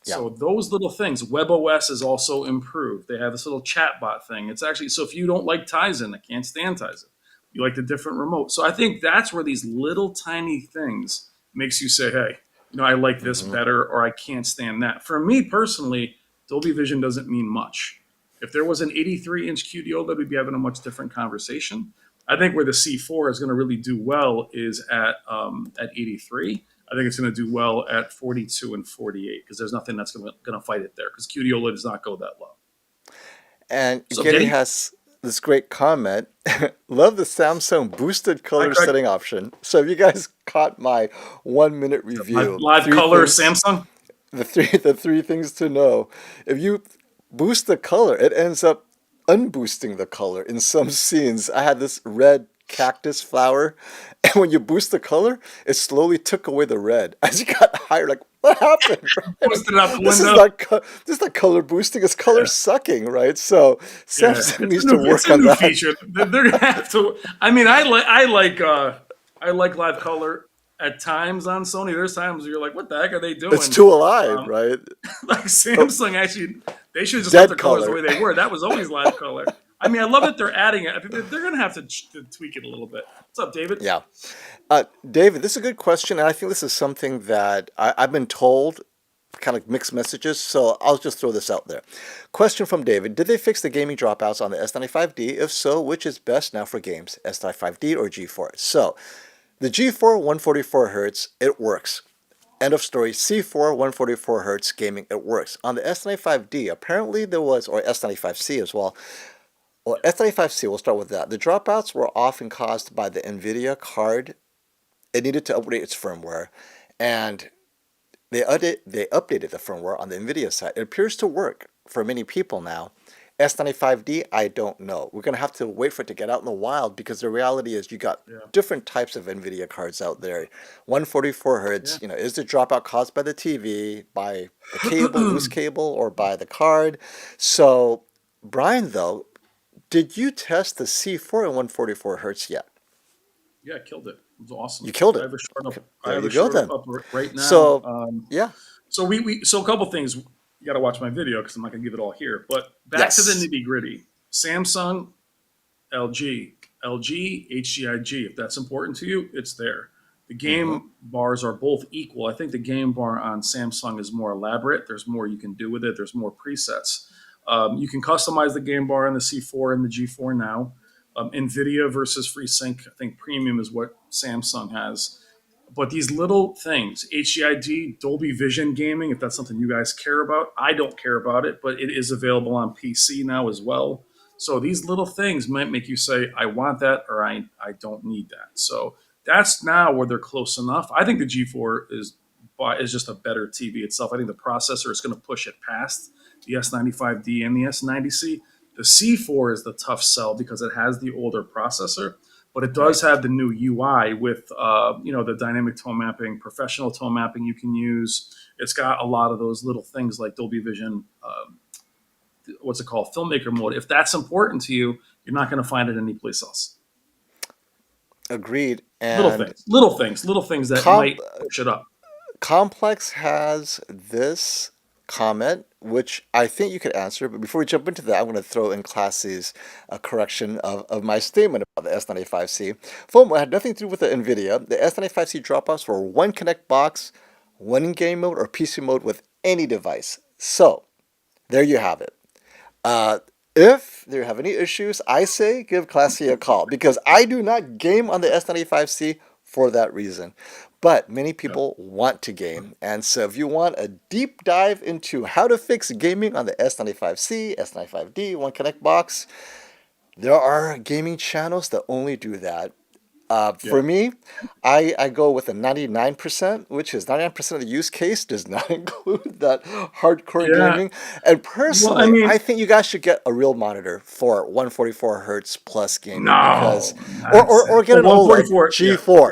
Speaker 1: Yeah.
Speaker 2: So those little things, WebOS is also improved. They have this little chatbot thing. It's actually, so if you don't like Tizen, I can't stand Tizen. You like the different remote. So I think that's where these little tiny things makes you say, hey, I like this
Speaker 1: Mm-hmm.
Speaker 2: better, or I can't stand that. For me personally, Dolby Vision doesn't mean much. If there was an 83-inch QD OLED, we'd be having a much different conversation. I think where the C4 is going to really do well is at 83. I think it's going to do well at 42 and 48 because there's nothing that's going to fight it there because QD OLED does not go that low.
Speaker 1: And
Speaker 2: So
Speaker 1: Getty
Speaker 2: Getty,
Speaker 1: has this great comment. Love the Samsung boosted
Speaker 2: hi
Speaker 1: color
Speaker 2: Craig,
Speaker 1: setting option. So if you guys caught my 1 minute review,
Speaker 2: live
Speaker 1: three
Speaker 2: color
Speaker 1: things,
Speaker 2: Samsung.
Speaker 1: the three things to know. If you boost the color, it ends up unboosting the color in some scenes. I had this red cactus flower, and when you boost the color, it slowly took away the red as you got higher. Like, what happened? Right? Like,
Speaker 2: Boosted out the
Speaker 1: this is
Speaker 2: window.
Speaker 1: not this is not color boosting. It's color
Speaker 2: Yeah,
Speaker 1: sucking, right? So
Speaker 2: yeah.
Speaker 1: Samsung needs to
Speaker 2: It's
Speaker 1: work
Speaker 2: a
Speaker 1: on
Speaker 2: new
Speaker 1: that.
Speaker 2: feature. They're gonna have to. I mean, I like live color at times on Sony. There's times where you're like, what the heck are they
Speaker 1: It's
Speaker 2: doing?
Speaker 1: too alive,
Speaker 2: Um,
Speaker 1: right?
Speaker 2: like
Speaker 1: Oh,
Speaker 2: Samsung actually, they should have just left
Speaker 1: dead
Speaker 2: their colors the
Speaker 1: color.
Speaker 2: way they were. That was always live color. I mean, I love that they're adding it. I think they're going to have to tweak it a little bit. What's up, David?
Speaker 1: Yeah. David, this is a good question, and I think this is something that I've been told, kind of mixed messages, so I'll just throw this out there. Question from David: did they fix the gaming dropouts on the S95D? If so, which is best now for games, S95D or G4? So, the G4 144 hertz, it works. End of story. C4 144 hertz gaming, it works. On the S95D, apparently there was, or S95C as well. Well,
Speaker 2: Yeah.
Speaker 1: S95C, we'll start with that. The dropouts were often caused by the NVIDIA card. It needed to update its firmware, and they updated the firmware on the NVIDIA side. It appears to work for many people now. S95D, I don't know. We're going to have to wait for it to get out in the wild because the reality is you got
Speaker 2: Yeah.
Speaker 1: different types of NVIDIA cards out there. 144 hertz,
Speaker 2: Yeah.
Speaker 1: is the dropout caused by the TV, by the cable, loose cable, or by the card? So, Brian, though, did you test the C4 and 144 hertz yet?
Speaker 2: Yeah, killed it. It was awesome.
Speaker 1: You killed
Speaker 2: I
Speaker 1: it.
Speaker 2: have a short
Speaker 1: Okay,
Speaker 2: up. I
Speaker 1: there
Speaker 2: have
Speaker 1: you
Speaker 2: a
Speaker 1: go
Speaker 2: short
Speaker 1: then.
Speaker 2: up right now.
Speaker 1: So, yeah,
Speaker 2: So so a couple things. You got to watch my video because I'm not gonna give it all here. But back to the
Speaker 1: yes.
Speaker 2: nitty gritty. Samsung, LG, LG, HGIG. If that's important to you, it's there. The
Speaker 1: Mm-hmm.
Speaker 2: game bars are both equal. I think the game bar on Samsung is more elaborate. There's more you can do with it. There's more presets. You can customize the game bar in the C4 and the G4 now. NVIDIA versus FreeSync, I think premium is what Samsung has. But these little things, HEID, Dolby Vision gaming, if that's something you guys care about, I don't care about it, but it is available on PC now as well. So these little things might make you say, I want that or I don't need that. So that's now where they're close enough. I think the G4 is just a better TV itself. I think the processor is going to push it past the S95D and the S90C. The C4 is the tough sell because it has the older processor, but it
Speaker 1: Right.
Speaker 2: does have the new UI with the dynamic tone mapping, professional tone mapping you can use. It's got a lot of those little things like Dolby Vision, what's it called, filmmaker mode. If that's important to you, you're not going to find it anyplace else.
Speaker 1: Agreed.
Speaker 2: Little
Speaker 1: And
Speaker 2: things, little things, little things that
Speaker 1: comp
Speaker 2: might push it up.
Speaker 1: Complex has this comment, which I think you could answer. But before we jump into that, I'm going to throw in Classy's correction of my statement about the S95C. Foam had nothing to do with the NVIDIA. The S95C dropouts were one connect box, one in game mode, or PC mode with any device. So, there you have it. Uh, if you have any issues, I say give Classy a call because I do not game on the S95C for that reason. But many
Speaker 2: Yeah.
Speaker 1: people want to game. And so if you want a deep dive into how to fix gaming on the S95C, S95D, One Connect box, there are gaming channels that only do that.
Speaker 2: Yeah.
Speaker 1: For me, I go with a 99%, which is 99% of the use case does not include that hardcore
Speaker 2: Yeah.
Speaker 1: gaming. And
Speaker 2: Well, I
Speaker 1: personally, I
Speaker 2: mean,
Speaker 1: think you guys should get a real monitor for 144 hertz plus gaming because,
Speaker 2: no
Speaker 1: or
Speaker 2: nonsense.
Speaker 1: get
Speaker 2: Oh,
Speaker 1: an OLED
Speaker 2: 144. Yeah.
Speaker 1: G4.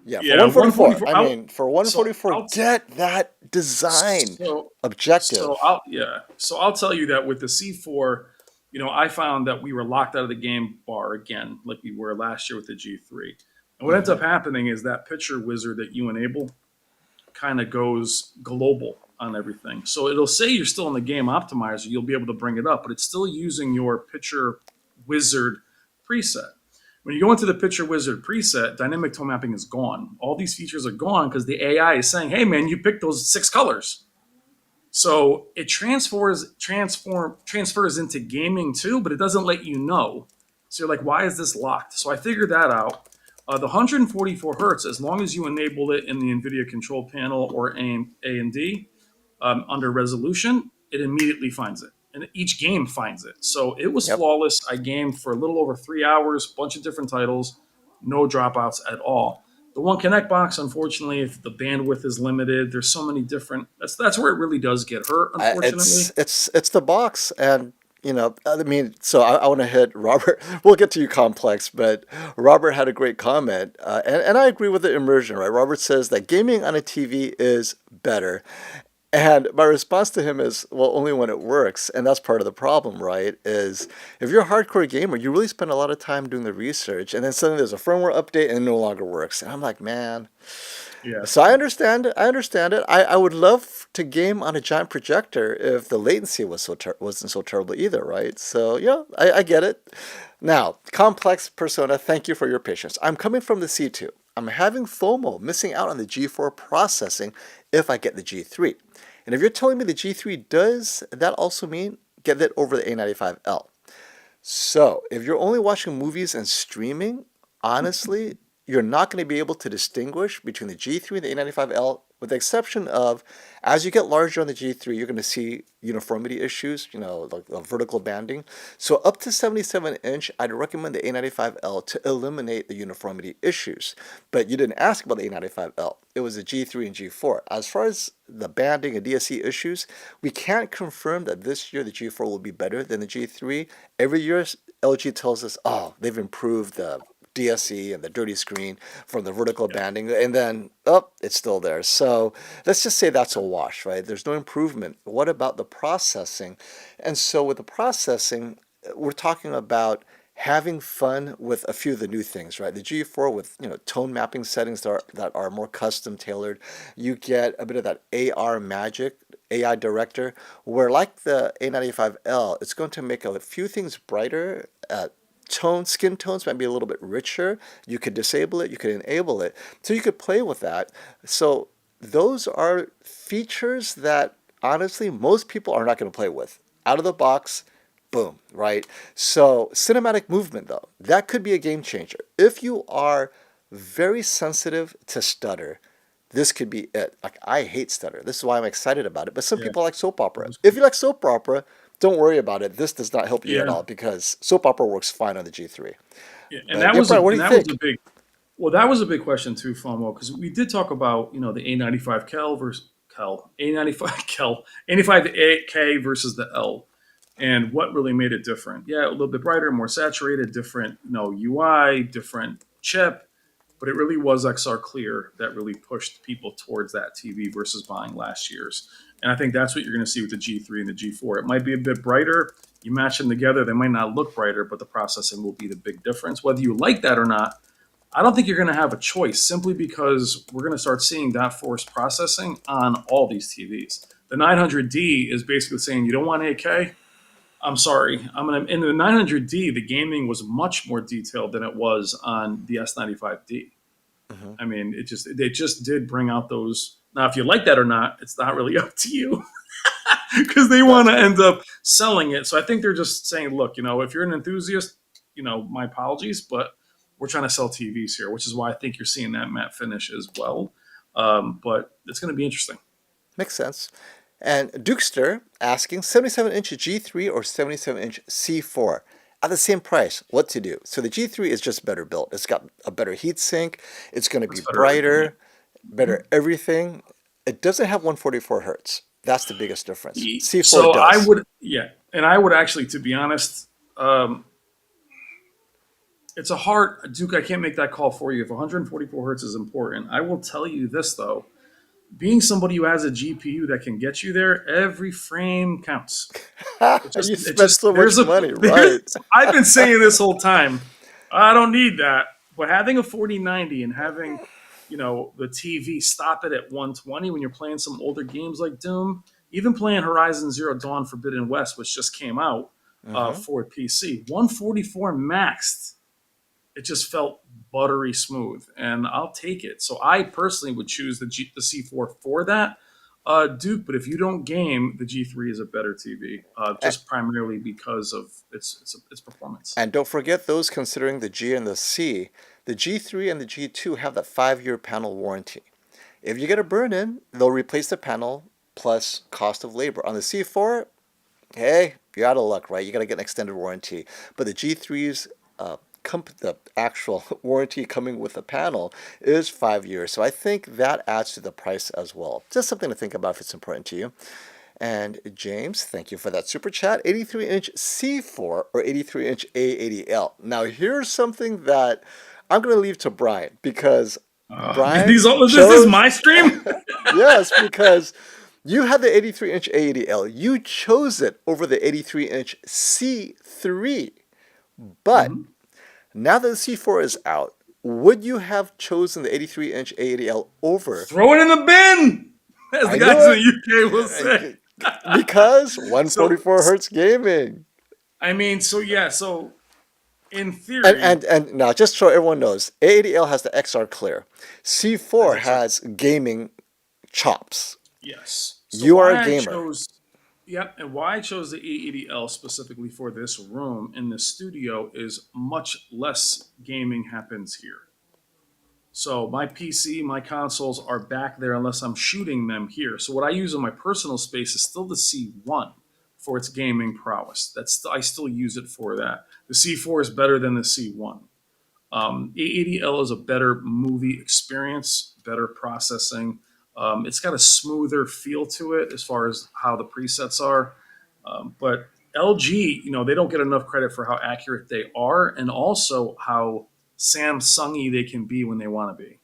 Speaker 2: Yeah.
Speaker 1: Yeah, for
Speaker 2: Yeah.
Speaker 1: 144.
Speaker 2: 144.
Speaker 1: I mean, for
Speaker 2: So
Speaker 1: 144,
Speaker 2: I'll,
Speaker 1: get that design
Speaker 2: so,
Speaker 1: objective.
Speaker 2: so I'll tell you that with the C4, I found that we were locked out of the game bar again, like we were last year with the G3. And what ends
Speaker 1: Hmm.
Speaker 2: up happening is that picture wizard that you enable kind of goes global on everything. So it'll say you're still in the game optimizer, you'll be able to bring it up, but it's still using your picture wizard preset. When you go into the picture wizard preset, dynamic tone mapping is gone. All these features are gone because the AI is saying, "Hey, man, you picked those 6 colors." So it transfers into gaming too, but it doesn't let you know. So you're like, why is this locked? So I figured that out. The 144 hertz, as long as you enable it in the NVIDIA control panel or A&D under resolution, it immediately finds it. And each game finds it. So it was
Speaker 1: Yep.
Speaker 2: flawless. I gamed for a little over 3 hours, bunch of different titles, no dropouts at all. The One Connect box, unfortunately, if the bandwidth is limited, there's so many different. That's where it really does get hurt,
Speaker 1: It's
Speaker 2: unfortunately.
Speaker 1: it's the box, and I mean, so I want to hit Robert. We'll get to you, complex, but Robert had a great comment, and I agree with the immersion. Right, Robert says that gaming on a TV is better, and my response to him is, well, only when it works, and that's part of the problem, right? Is if you're a hardcore gamer, you really spend a lot of time doing the research, and then suddenly there's a firmware update and it no longer works, and I'm like, man.
Speaker 2: Yeah,
Speaker 1: So I understand it. I understand it. I would love to game on a giant projector if the latency wasn't so terrible either, right? So yeah, I get it. Now, complex persona, thank you for your patience. I'm coming from the C2. I'm having FOMO, missing out on the G4 processing if I get the G3. And if you're telling me the G3 does that also mean get it over the A95L? So, if you're only watching movies and streaming, honestly, you're not going to be able to distinguish between the G3 and the A95L with the exception of as you get larger on the G3, you're going to see uniformity issues, like the vertical banding. So up to 77 inch, I'd recommend the A95L to eliminate the uniformity issues. But you didn't ask about the A95L. It was the G3 and G4. As far as the banding and DSC issues, we can't confirm that this year the G4 will be better than the G3. Every year, LG tells us, oh, they've improved the DSE and the dirty screen from the vertical
Speaker 2: Yeah.
Speaker 1: banding, and then, oh, it's still there. So let's just say that's a wash, right? There's no improvement. What about the processing? And so with the processing, we're talking about having fun with a few of the new things, right? The G4 with tone mapping settings that are more custom tailored. You get a bit of that AR magic, AI director, where like the A95L, it's going to make a few things brighter. Skin tones might be a little bit richer. You could disable it, you could enable it. So you could play with that. So those are features that honestly most people are not going to play with. Out of the box, boom, right? So cinematic movement though, that could be a game changer. If you are very sensitive to stutter, this could be it. Like I hate stutter. This is why I'm excited about it. But some
Speaker 2: Yeah.
Speaker 1: people like soap
Speaker 2: That
Speaker 1: opera.
Speaker 2: was
Speaker 1: If
Speaker 2: cool.
Speaker 1: you like soap opera, don't worry about it. This does not help you at
Speaker 2: Yeah.
Speaker 1: all because soap opera works fine on the G3.
Speaker 2: Yeah. And
Speaker 1: But
Speaker 2: that
Speaker 1: yeah,
Speaker 2: was a
Speaker 1: Brian, what do
Speaker 2: and
Speaker 1: you
Speaker 2: that was a
Speaker 1: think?
Speaker 2: big well, that was a big question too, FOMO, because we did talk about, the A95K versus A95K, A95K versus the L, and what really made it different. Yeah, a little bit brighter, more saturated, different, UI, different chip, but it really was XR Clear that really pushed people towards that TV versus buying last year's. And I think that's what you're going to see with the G3 and the G4. It might be a bit brighter. You match them together, they might not look brighter, but the processing will be the big difference. Whether you like that or not, I don't think you're going to have a choice simply because we're going to start seeing that forced processing on all these TVs. The 900D is basically saying you don't want 8K. I'm sorry. I'm gonna in the 900D. The gaming was much more detailed than it was on the S95D.
Speaker 1: Hmm.
Speaker 2: I mean, they just did bring out those. Now, if you like that or not, it's not really up to you because they want
Speaker 1: That's
Speaker 2: to
Speaker 1: fair.
Speaker 2: end up selling it. So I think they're just saying, look, if you're an enthusiast, my apologies, but we're trying to sell TVs here, which is why I think you're seeing that matte finish as well. But it's going to be interesting.
Speaker 1: Makes sense. And Dukester asking 77-inch G3 or 77-inch C4 at the same price. What to do? So the G3 is just better built. It's got a better heat sink. It's going to be
Speaker 2: It's better everything.
Speaker 1: brighter, better everything. It doesn't have 144 hertz. That's the biggest difference. C4
Speaker 2: So I
Speaker 1: does.
Speaker 2: would, yeah, and I would actually, to be honest, it's a hard Duke. I can't make that call for you. If 144 hertz is important, I will tell you this though: being somebody who has a GPU that can get you there, every frame counts.
Speaker 1: You
Speaker 2: It
Speaker 1: spent
Speaker 2: just
Speaker 1: so much money, right?
Speaker 2: I've been saying this whole time. I don't need that, but having a 4090 and having the TV stop it at 120 when you're playing some older games like Doom, even playing Horizon Zero Dawn Forbidden West, which just came out
Speaker 1: Hmm.
Speaker 2: for PC, 144 maxed. It just felt buttery smooth, and I'll take it. So I personally would choose the C4 for that, Duke. But if you don't game, the G3 is a better TV, just primarily because of its performance.
Speaker 1: And don't forget those considering the G and the C. The G3 and the G2 have that 5-year panel warranty. If you get a burn-in, they'll replace the panel plus cost of labor. On the C4, hey, you're out of luck, right? You got to get an extended warranty. But the G3's the actual warranty coming with the panel is 5 years. So I think that adds to the price as well. Just something to think about if it's important to you. And James, thank you for that super chat. 83-inch C4 or 83-inch A80L. Now here's something that I'm going to leave to Brian because Brian
Speaker 2: This is
Speaker 1: chose.
Speaker 2: my stream.
Speaker 1: Yes, because you had the 83-inch A80L. You chose it over the 83-inch C3. But
Speaker 2: Mhm.
Speaker 1: now that the C4 is out, would you have chosen the 83-inch A80L over?
Speaker 2: Throw it in the bin, as the
Speaker 1: I
Speaker 2: guys
Speaker 1: knew
Speaker 2: in the
Speaker 1: it!
Speaker 2: UK will say.
Speaker 1: Because
Speaker 2: So
Speaker 1: 144 hertz gaming.
Speaker 2: I mean, so yeah, so in
Speaker 1: And,
Speaker 2: theory,
Speaker 1: and, and now, just so everyone knows, A80L has the XR clear.
Speaker 2: that's
Speaker 1: C4
Speaker 2: XR.
Speaker 1: has gaming chops.
Speaker 2: Yes. So
Speaker 1: You are a
Speaker 2: why I
Speaker 1: gamer.
Speaker 2: chose, yep, and why I chose the A80L specifically for this room in the studio is much less gaming happens here. So my PC, my consoles are back there unless I'm shooting them here. So what I use in my personal space is still the C1 for its gaming prowess. I still use it for that. The C4 is better than the C1. A80L is a better movie experience, better processing. It's got a smoother feel to it as far as how the presets are. But LG, they don't get enough credit for how accurate they are and also how Samsungy they can be when they want to be.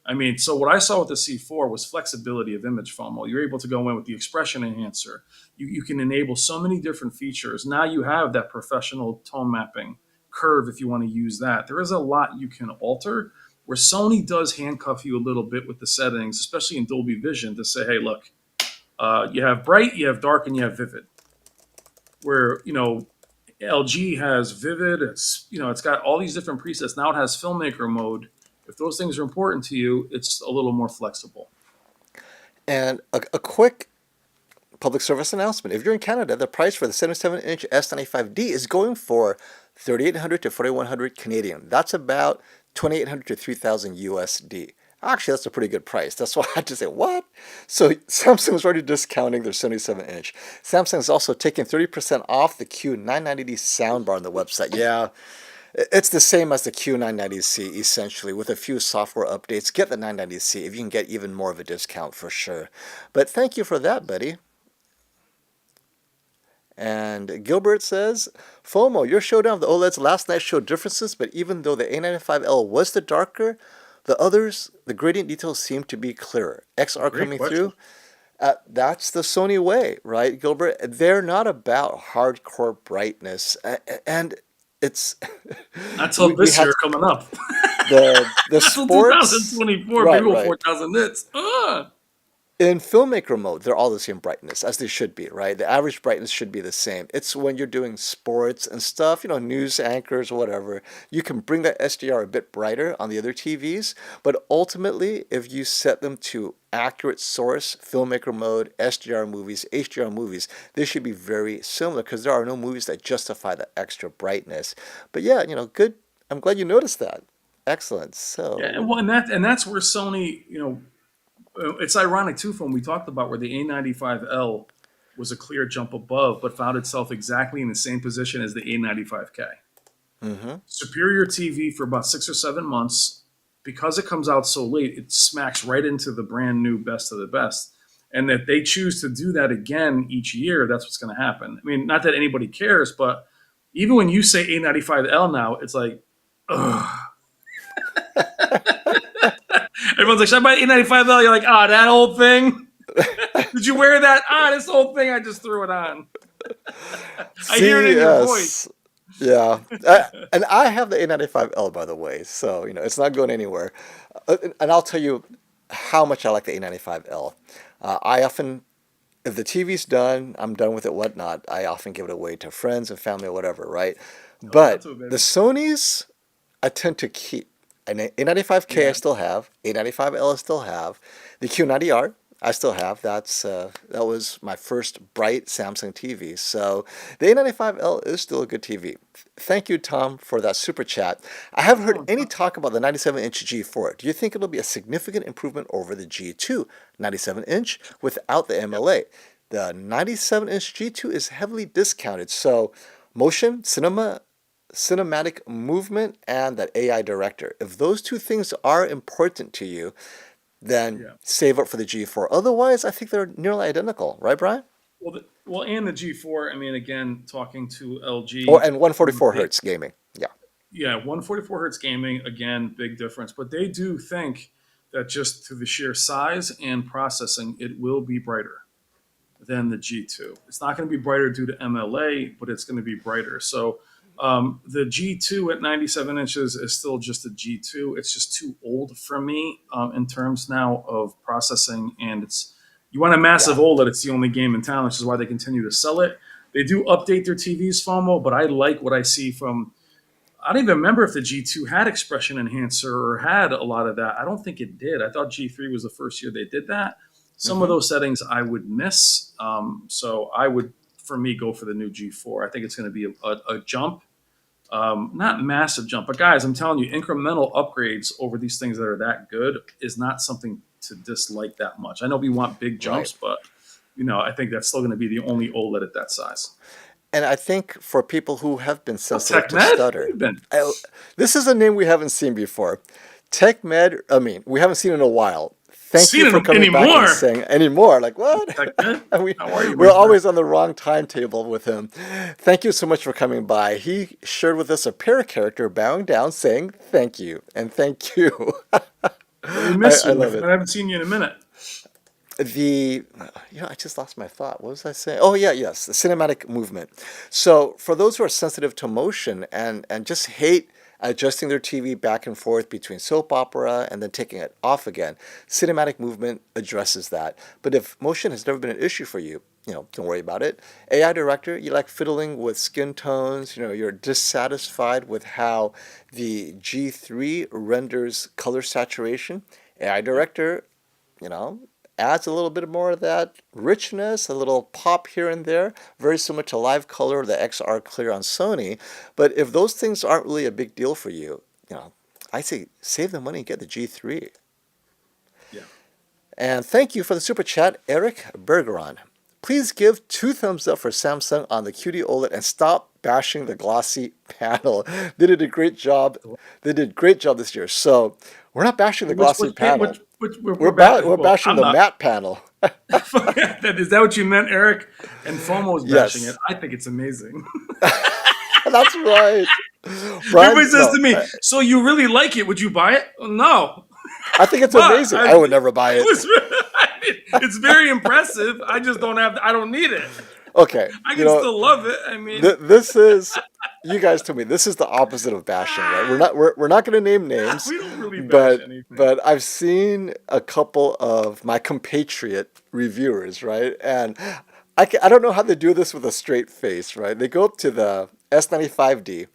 Speaker 2: I mean, so what I saw with the C4 was flexibility of image FOMO. You're able to go in with the expression enhancer. You can enable so many different features. Now you have that professional tone mapping curve if you want to use that. There is a lot you can alter where Sony does handcuff you a little bit with the settings, especially in Dolby Vision, to say, hey, look, you have bright, you have dark, and you have vivid. Where, LG has vivid, it's got all these different presets. Now it has filmmaker mode. If those things are important to you, it's a little more flexible.
Speaker 1: And a quick public service announcement. If you're in Canada, the price for the 77-inch S95D is going for 3,800 to 4,100 Canadian. That's about 2,800 to 3,000 USD. Actually, that's a pretty good price. That's why I had to say, what? So Samsung's already discounting their 77-inch. Samsung's also taking 30% off the Q990D soundbar on the website. Yeah, it's the same as the Q990C, essentially, with a few software updates. Get the 990C if you can get even more of a discount for sure. But thank you for that, buddy. And Gilbert says, FOMO, your showdown of the OLEDs last night showed differences, but even though the A95L was the darker, the others, the gradient details seem to be clearer. XR
Speaker 2: Great
Speaker 1: coming
Speaker 2: question.
Speaker 1: through, that's the Sony way, right, Gilbert? They're not about hardcore brightness. And it's,
Speaker 2: Not till
Speaker 1: we
Speaker 2: this
Speaker 1: had
Speaker 2: year coming up.
Speaker 1: the
Speaker 2: Not till
Speaker 1: sports,
Speaker 2: 2024, maybe
Speaker 1: right,
Speaker 2: we'll
Speaker 1: right.
Speaker 2: 4,000 nits.
Speaker 1: In filmmaker mode, they're all the same brightness, as they should be, right? The average brightness should be the same. It's when you're doing sports and stuff, news anchors, whatever, you can bring that SDR a bit brighter on the other TVs. But ultimately, if you set them to accurate source, filmmaker mode, SDR movies, HDR movies, they should be very similar because there are no movies that justify the extra brightness. But yeah, good. I'm glad you noticed that. Excellent.
Speaker 2: Yeah,
Speaker 1: So,
Speaker 2: and that's where Sony, it's ironic too from we talked about where the A95L was a clear jump above, but found itself exactly in the same position as the A95K.
Speaker 1: mm-hmm.
Speaker 2: Superior TV for about 6 or 7 months. Because it comes out so late, it smacks right into the brand new best of the best. And if they choose to do that again each year, that's what's going to happen. I mean, not that anybody cares, but even when you say A95L now, it's like, ugh. Everyone's like, should I buy A95L? You're like, that old thing. Did you wear that? This old thing. I just threw it on. I hear it in your voice.
Speaker 1: CS. Yeah. And I have the A95L, by the way, so, it's not going anywhere. And I'll tell you how much I like the A95L. I often, if the TV's done, I'm done with it, whatnot, I often give it away to friends and family or whatever, right?
Speaker 2: Oh, that's
Speaker 1: But
Speaker 2: what,
Speaker 1: the
Speaker 2: baby.
Speaker 1: Sonys, I tend to keep. An A95K I
Speaker 2: Yeah.
Speaker 1: still have, A95L I still have, the Q90R I still have. That was my first bright Samsung TV. So the A95L is still a good TV. Thank you, Tom, for that super chat. I haven't heard
Speaker 2: Oh,
Speaker 1: any talk about the 97-inch G4. Do you think it'll be a significant improvement over the G2 97-inch without the MLA? The 97-inch G2 is heavily discounted. So motion, cinematic movement, and that AI director. If those two things are important to you, then
Speaker 2: yeah.
Speaker 1: save up for the G4. Otherwise, I think they're nearly identical, right, Brian?
Speaker 2: And the G4. I mean, again, talking to
Speaker 1: Or
Speaker 2: LG,
Speaker 1: and 144 hertz gaming. Yeah.
Speaker 2: yeah, 144 hertz gaming. Again, big difference. But they do think that just to the sheer size and processing, it will be brighter than the G2. It's not going to be brighter due to MLA, but it's going to be brighter. So the G2 at 97 inches is still just a G2. It's just too old for me in terms now of processing. And you want a massive
Speaker 1: Yeah.
Speaker 2: OLED, it's the only game in town, which is why they continue to sell it. They do update their TVs, FOMO, but I like what I see from. I don't even remember if the G2 had expression enhancer or had a lot of that. I don't think it did. I thought G3 was the first year they did that. Some of
Speaker 1: Mm-hmm.
Speaker 2: those settings I would miss. So I would, for me, go for the new G4. I think it's going to be a jump. Not massive jump, but guys, I'm telling you, incremental upgrades over these things that are that good is not something to dislike that much. I know we want big
Speaker 1: Right.
Speaker 2: jumps, but I think that's still going to be the only OLED at that size.
Speaker 1: And I think for people who have been
Speaker 2: Oh,
Speaker 1: sensitive to
Speaker 2: TechMed, where
Speaker 1: stutter,
Speaker 2: you been?
Speaker 1: I, this is a name we haven't seen before. TechMed, I mean, we haven't seen in a while. Thank you
Speaker 2: Seen
Speaker 1: for
Speaker 2: it
Speaker 1: coming back and
Speaker 2: anymore.
Speaker 1: saying anymore. Like, what?
Speaker 2: TechMed,
Speaker 1: we,
Speaker 2: how are you,
Speaker 1: we're
Speaker 2: my friend?
Speaker 1: always on the wrong timetable with him. Thank you so much for coming by. He shared with us a parrot character bowing down saying thank you and thank you.
Speaker 2: Well, we miss
Speaker 1: I
Speaker 2: you, my
Speaker 1: love
Speaker 2: friend.
Speaker 1: it.
Speaker 2: I haven't seen you in a minute.
Speaker 1: The I just lost my thought. What was I saying? Oh yeah, yes, the cinematic movement. So for those who are sensitive to motion and just hate adjusting their TV back and forth between soap opera and then taking it off again, cinematic movement addresses that. But if motion has never been an issue for you, don't worry about it. AI director, you like fiddling with skin tones, you're dissatisfied with how the G3 renders color saturation. AI
Speaker 2: Yep.
Speaker 1: director, you know, adds a little bit more of that richness, a little pop here and there, very similar to Live Color or the XR Clear on Sony. But if those things aren't really a big deal for you, I say save the money and get the G3.
Speaker 2: Yeah.
Speaker 1: And thank you for the super chat, Eric Bergeron. Please give 2 thumbs up for Samsung on the QD OLED and stop bashing the glossy panel. They did a great job. They did a great job this year. So we're not bashing the
Speaker 2: Which
Speaker 1: glossy
Speaker 2: which pa-
Speaker 1: panel.
Speaker 2: which we're
Speaker 1: We're
Speaker 2: well,
Speaker 1: bashing
Speaker 2: I'm
Speaker 1: the
Speaker 2: not.
Speaker 1: matte panel.
Speaker 2: Is that what you meant, Eric? And FOMO's bashing it.
Speaker 1: Yes,
Speaker 2: I think it's amazing.
Speaker 1: that's right.
Speaker 2: Everybody
Speaker 1: Brian,
Speaker 2: says
Speaker 1: no,
Speaker 2: to me, "So you really like it? Would you buy it?" No,
Speaker 1: I think it's
Speaker 2: but
Speaker 1: amazing. I would never buy
Speaker 2: it
Speaker 1: it.
Speaker 2: was. It's very impressive. I just don't have. I don't need it.
Speaker 1: Okay,
Speaker 2: I can still love it. I mean,
Speaker 1: this is, you guys told me this is the opposite of bashing, right? We're not going to name names,
Speaker 2: we don't really bash
Speaker 1: but
Speaker 2: anything.
Speaker 1: I've seen a couple of my compatriot reviewers, right? And I don't know how they do this with a straight face, right? They go up to the S95D,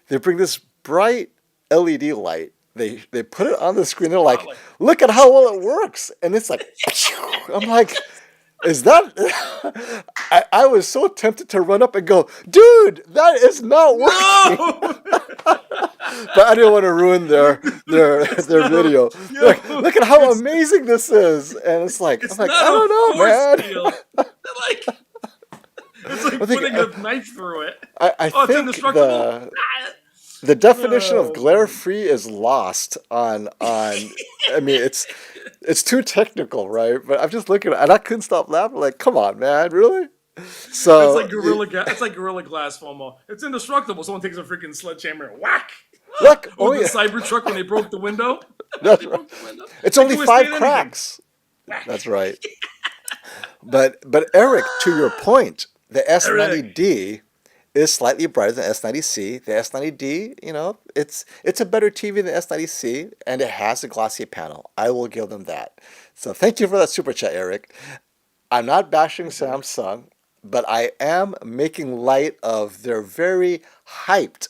Speaker 1: they bring this bright LED light. They put it on the screen. They're like,
Speaker 2: Spotlight.
Speaker 1: look at how well it works, and it's like, I'm like, is that? I was so tempted to run up and go, dude, that is not working.
Speaker 2: No,
Speaker 1: But I didn't want to ruin
Speaker 2: it's
Speaker 1: their
Speaker 2: not.
Speaker 1: video.
Speaker 2: Yo,
Speaker 1: Like, look at how
Speaker 2: it's
Speaker 1: amazing this is, and it's like, I'm
Speaker 2: it's
Speaker 1: like, I
Speaker 2: not a
Speaker 1: don't know,
Speaker 2: force
Speaker 1: man.
Speaker 2: field. Like it's like
Speaker 1: I think
Speaker 2: putting a knife through it.
Speaker 1: I
Speaker 2: Oh, it's
Speaker 1: think
Speaker 2: indestructible.
Speaker 1: the definition of
Speaker 2: No.
Speaker 1: glare free is lost on. I mean, it's too technical, right? But I'm just looking at it, and I couldn't stop laughing. Like, come on, man, really?
Speaker 2: It's
Speaker 1: So,
Speaker 2: like it's like Gorilla Glass FOMO. It's indestructible. Someone takes a freaking sledgehammer and whack.
Speaker 1: look,
Speaker 2: Or
Speaker 1: oh
Speaker 2: the
Speaker 1: yeah,
Speaker 2: Cybertruck when they broke the window.
Speaker 1: that's
Speaker 2: They
Speaker 1: right.
Speaker 2: broke the window.
Speaker 1: It's
Speaker 2: They
Speaker 1: only
Speaker 2: can withstand
Speaker 1: 5
Speaker 2: anything.
Speaker 1: cracks.
Speaker 2: Whack.
Speaker 1: That's right. But Eric, to your point, the
Speaker 2: Eric.
Speaker 1: S90D is slightly brighter than S90C. The S90D, it's a better TV than S90C, and it has a glossy panel. I will give them that. So thank you for that super chat, Eric. I'm not bashing Samsung, but I am making light of their very hyped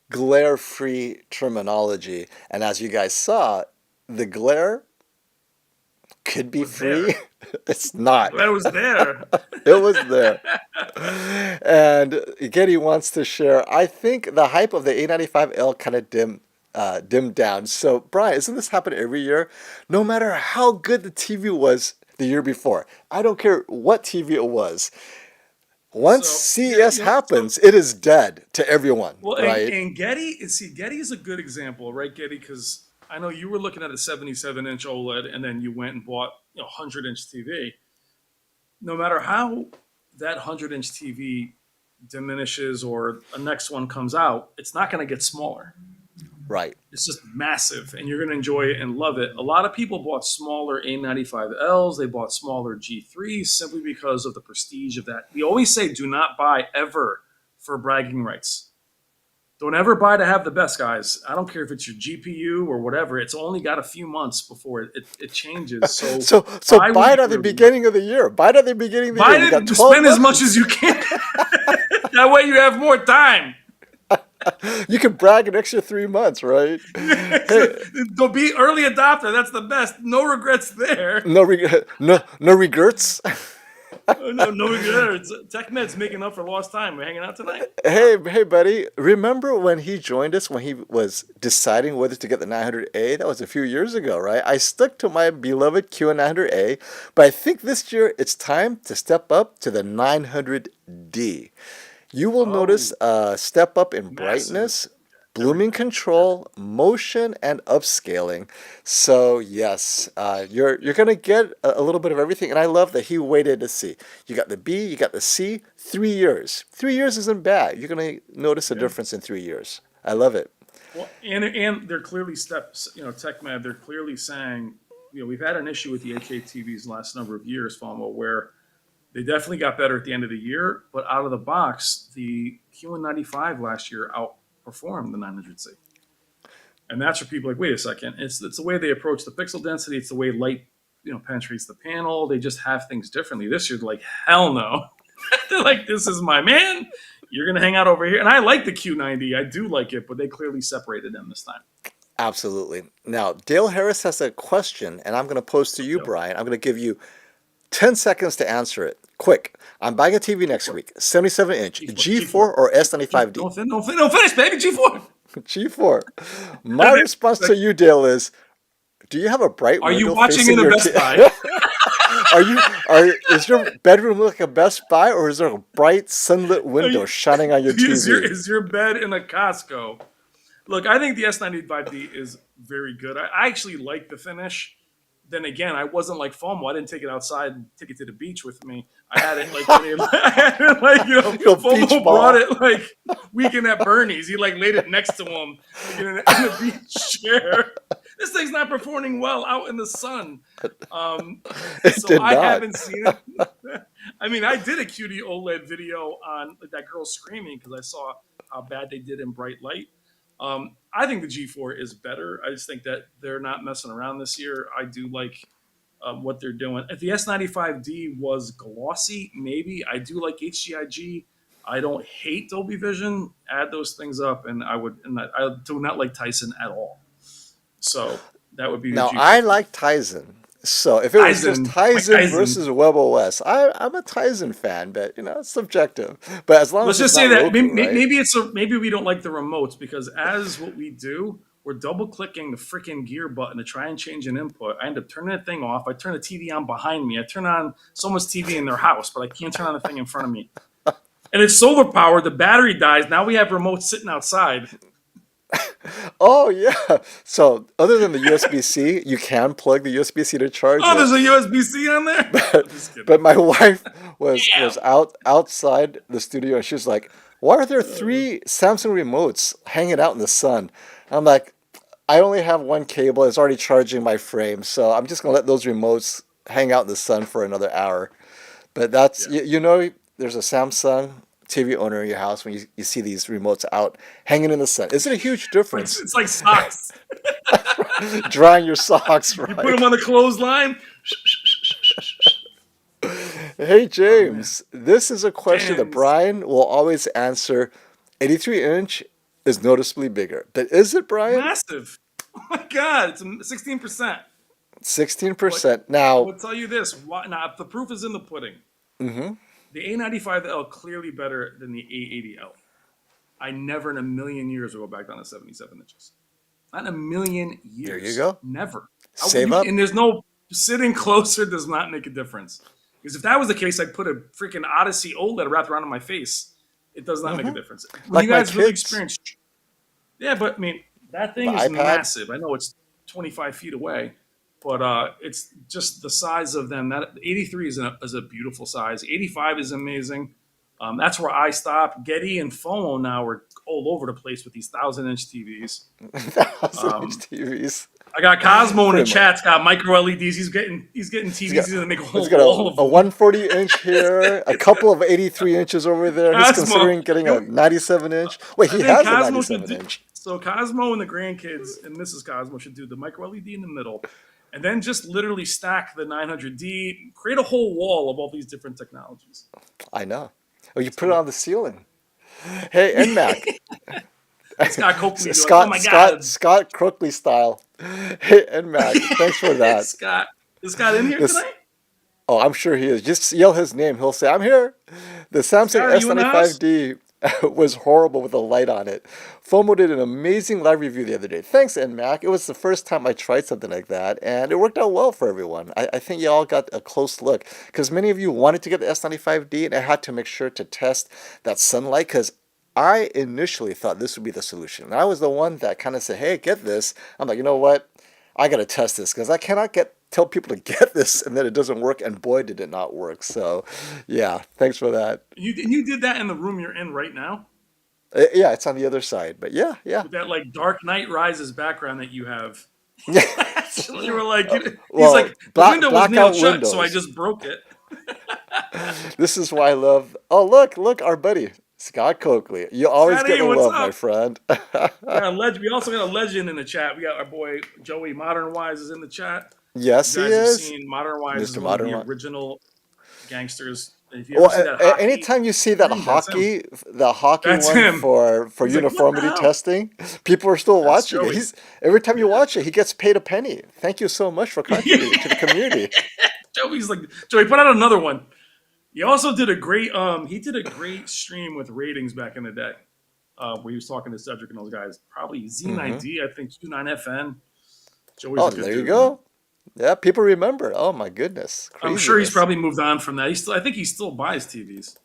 Speaker 1: glare-free terminology. And as you guys saw, the glare could be
Speaker 2: Was there.
Speaker 1: free. It's not.
Speaker 2: That was there.
Speaker 1: It was there. And Getty wants to share. I think the hype of the A95L kind of dimmed down. So, Brian, isn't this happen every year? No matter how good the TV was the year before, I don't care what TV it was. Once
Speaker 2: So yeah,
Speaker 1: CES happens, it is dead to everyone,
Speaker 2: well,
Speaker 1: right?
Speaker 2: and Getty is a good example, right, Getty? Because I know you were looking at a 77-inch OLED, and then you went and bought 100-inch TV. No matter how that 100-inch TV diminishes or a next one comes out, it's not going to get smaller.
Speaker 1: Right.
Speaker 2: It's just massive, and you're going to enjoy it and love it. A lot of people bought smaller A95Ls. They bought smaller G3s simply because of the prestige of that. We always say, do not buy ever for bragging rights. Don't ever buy to have the best, guys. I don't care if it's your GPU or whatever. It's only got a few months before it changes. So
Speaker 1: So
Speaker 2: buy
Speaker 1: buy
Speaker 2: when
Speaker 1: it at the
Speaker 2: you're
Speaker 1: beginning of the year. Buy it at the beginning of the
Speaker 2: buy
Speaker 1: year. You got
Speaker 2: it.
Speaker 1: 12
Speaker 2: Spend as much
Speaker 1: months.
Speaker 2: as you can. That way you have more time.
Speaker 1: You can brag an extra 3 months, right? Hey,
Speaker 2: Don't be early adopter. That's the best. No regrets there.
Speaker 1: no regrets.
Speaker 2: Oh, no, no good. TechMed's making up for lost time. We're hanging out tonight.
Speaker 1: Hey, buddy. Remember when he joined us when he was deciding whether to get the 900A? That was a few years ago, right? I stuck to my beloved Q900A, but I think this year it's time to step up to the 900D. You will notice
Speaker 2: Oh,
Speaker 1: a step up in
Speaker 2: massive.
Speaker 1: brightness, blooming
Speaker 2: Everything.
Speaker 1: control, motion, and upscaling. So yes, you're gonna get a little bit of everything, and I love that he waited to see. You got the B, you got the C. 3 years. 3 years isn't bad. You're gonna notice a
Speaker 2: Yeah.
Speaker 1: difference in 3 years. I love it.
Speaker 2: Well, and they're clearly steps. TechMed. They're clearly saying, we've had an issue with the 8K TVs the last number of years, Falmo, where they definitely got better at the end of the year, but out of the box, the Q195 last year outperformed the 900C. And that's where people are like, wait a second. It's the way they approach the pixel density. It's the way light, penetrates the panel. They just have things differently. This year, they're like, hell no. They're like, this is my man. You're gonna hang out over here. And I like the Q90. I do like it, but they clearly separated them this time.
Speaker 1: Absolutely. Now, Dale Harris has a question, and I'm going to pose to you,
Speaker 2: Yep.
Speaker 1: Brian. I'm going to give you 10 seconds to answer it. Quick. I'm buying a TV next week. 77-inch.
Speaker 2: G4,
Speaker 1: G4
Speaker 2: G4,
Speaker 1: or
Speaker 2: G4.
Speaker 1: S95D?
Speaker 2: Don't finish, baby. G4.
Speaker 1: G4. My response to you, Dale, is do you have a bright
Speaker 2: Are you
Speaker 1: window
Speaker 2: watching
Speaker 1: facing
Speaker 2: in a
Speaker 1: your
Speaker 2: Best Buy?
Speaker 1: is your bedroom like a Best Buy, or is there a bright sunlit window shining on your TV?
Speaker 2: Is your bed in a Costco? Look, I think the S95D is very good. I actually like the finish. Then again, I wasn't like FOMO. I didn't take it outside and take it to the beach with me. I had it like, I had it like
Speaker 1: Your beach
Speaker 2: FOMO
Speaker 1: ball.
Speaker 2: brought it like weekend at Bernie's. He like laid it next to him like, in a beach chair. This thing's not performing well out in the sun.
Speaker 1: It
Speaker 2: So
Speaker 1: did
Speaker 2: I
Speaker 1: not.
Speaker 2: haven't seen it. I mean, I did a cutie OLED video on like, that girl screaming because I saw how bad they did in bright light. I think the G4 is better. I just think that they're not messing around this year. I do like what they're doing. If the S95D was glossy, maybe. I do like HGIG. I don't hate Dolby Vision. Add those things up, and I would. And I do not like Tyson at all. So that would be the
Speaker 1: Now,
Speaker 2: G4
Speaker 1: I
Speaker 2: for me.
Speaker 1: like Tizen. So if it was just
Speaker 2: Tyson, Mike
Speaker 1: Tizen
Speaker 2: Tyson.
Speaker 1: versus WebOS, I'm a Tizen fan, but it's subjective. But as long
Speaker 2: Let's
Speaker 1: as it's
Speaker 2: just say
Speaker 1: not
Speaker 2: that
Speaker 1: Roku, right?
Speaker 2: maybe we don't like the remotes because as what we do, we're double clicking the freaking gear button to try and change an input. I end up turning the thing off. I turn the TV on behind me. I turn on someone's TV in their house, but I can't turn on the thing in front of me. And it's solar powered. The battery dies. Now we have remotes sitting outside.
Speaker 1: Oh yeah. So other than the USB-C, you can plug the USB-C to charge
Speaker 2: Oh,
Speaker 1: it.
Speaker 2: there's a USB-C on there. I'm just kidding.
Speaker 1: But my wife was
Speaker 2: Damn.
Speaker 1: was outside the studio and she was like, "Why are there three Samsung remotes hanging out in the sun?" I'm like, "I only have one cable. It's already charging my frame, so I'm just gonna let those remotes hang out in the sun for another hour." But that's
Speaker 2: Yeah.
Speaker 1: there's a Samsung TV owner in your house when you see these remotes out hanging in the sun. Is it a huge difference?
Speaker 2: It's like socks.
Speaker 1: Drying your socks,
Speaker 2: You put
Speaker 1: right?
Speaker 2: them on the clothesline.
Speaker 1: Hey,
Speaker 2: Oh man.
Speaker 1: James, this is a question that
Speaker 2: James.
Speaker 1: Brian will always answer. 83-inch is noticeably bigger. But is it, Brian?
Speaker 2: Massive. Oh my God. It's 16%. But
Speaker 1: 16%.
Speaker 2: I
Speaker 1: Now,
Speaker 2: will tell you this. Now, the proof is in the pudding.
Speaker 1: mhm.
Speaker 2: The A95L clearly better than the A80L. I never in a million years will go back down to 77 inches. Not in a million
Speaker 1: There you
Speaker 2: years.
Speaker 1: go.
Speaker 2: Never.
Speaker 1: Save up.
Speaker 2: And there's no sitting closer does not make a difference. Because if that was the case, I'd put a freaking Odyssey OLED wrapped around my face. It does not make a difference. When
Speaker 1: Like
Speaker 2: you
Speaker 1: my
Speaker 2: guys really
Speaker 1: kids,
Speaker 2: experience, yeah, but I mean that
Speaker 1: the
Speaker 2: thing is
Speaker 1: iPad.
Speaker 2: massive. I know it's 25 feet away, but it's just the size of them. That 83 is a beautiful size. 85 is amazing. That's where I stop. Getty and FOMO now are all over the place with these 1,000-inch TVs.
Speaker 1: 1,000-inch
Speaker 2: Um,
Speaker 1: TVs.
Speaker 2: I got Cosmo in the
Speaker 1: Pretty much.
Speaker 2: chat. Has got micro LEDs. He's getting
Speaker 1: He's
Speaker 2: TVs.
Speaker 1: got
Speaker 2: He's gonna make a
Speaker 1: he's
Speaker 2: whole
Speaker 1: got
Speaker 2: wall of
Speaker 1: a
Speaker 2: them.
Speaker 1: 140-inch here, a couple of 83 inches over there. He's
Speaker 2: Cosmo,
Speaker 1: considering getting a
Speaker 2: you-
Speaker 1: 97-inch. Wait,
Speaker 2: I
Speaker 1: he
Speaker 2: think
Speaker 1: has a
Speaker 2: Cosmo should do.
Speaker 1: 97-inch.
Speaker 2: So Cosmo and the grandkids and Mrs. Cosmo should do the micro LED in the middle, and then just literally stack the 900D. Create a whole wall of all these different technologies.
Speaker 1: I know. Oh, you
Speaker 2: It's
Speaker 1: put it
Speaker 2: cool.
Speaker 1: on the ceiling. Hey, NMAC.
Speaker 2: Scott Coakley doing. Oh
Speaker 1: Scott
Speaker 2: my
Speaker 1: Scott
Speaker 2: God,
Speaker 1: Scott Crookley style. Hey, NMAC. Thanks for that.
Speaker 2: Scott. Is Scott in here
Speaker 1: This
Speaker 2: tonight?
Speaker 1: Oh, I'm sure he is. Just yell his name. He'll say, I'm here. The Samsung
Speaker 2: Scott, are you in the house?
Speaker 1: S95D was horrible with a light on it. FOMO did an amazing live review the other day. Thanks, NMAC. It was the first time I tried something like that, and it worked out well for everyone. I think you all got a close look because many of you wanted to get the S95D, and I had to make sure to test that sunlight because I initially thought this would be the solution. And I was the one that kind of said, hey, get this. I'm like, you know what? I got to test this because I cannot tell people to get this and then it doesn't work. And boy, did it not work. So, yeah, thanks for that.
Speaker 2: You did that in the room you're in right now
Speaker 1: Yeah, it's on the other side. But yeah, yeah.
Speaker 2: with that like Dark Knight Rises background that you have.
Speaker 1: Yeah.
Speaker 2: Actually, you were like, he's
Speaker 1: Well,
Speaker 2: like, the window was
Speaker 1: blackout
Speaker 2: nailed shut, so I
Speaker 1: windows.
Speaker 2: just broke it.
Speaker 1: This is why I love. Oh, look, our buddy Scott Coakley. You always get
Speaker 2: Scotty,
Speaker 1: the
Speaker 2: what's
Speaker 1: love, my
Speaker 2: up?
Speaker 1: friend.
Speaker 2: We got a legend. We also got a legend in the chat. We got our boy Joey Modern Wise is in the chat. You
Speaker 1: Yes, he
Speaker 2: guys have
Speaker 1: is,
Speaker 2: seen Modern Wise is
Speaker 1: Mr.
Speaker 2: one of the
Speaker 1: Modern.
Speaker 2: original gangsters. If you ever
Speaker 1: Well,
Speaker 2: see that hockey
Speaker 1: anytime you see that
Speaker 2: thing, that's him.
Speaker 1: the hockey
Speaker 2: That's
Speaker 1: one
Speaker 2: him.
Speaker 1: for
Speaker 2: He's like, what the
Speaker 1: uniformity
Speaker 2: hell?
Speaker 1: testing, people are still
Speaker 2: That's
Speaker 1: watching it.
Speaker 2: Joey.
Speaker 1: Every time you watch it, he gets paid a penny. Thank you so much for contributing to the community.
Speaker 2: Joey's like, Joey, put out another one. He also did a great stream with ratings back in the day. Where he was talking to Cedric and those guys. Probably
Speaker 1: Hmm.
Speaker 2: Z9D, I think Q9FN. Joey's
Speaker 1: Oh,
Speaker 2: a good
Speaker 1: there you
Speaker 2: dude, man.
Speaker 1: go. Yeah, people remember. Oh my goodness,
Speaker 2: I'm sure he's
Speaker 1: craziness.
Speaker 2: probably moved on from that. I think he still buys TVs.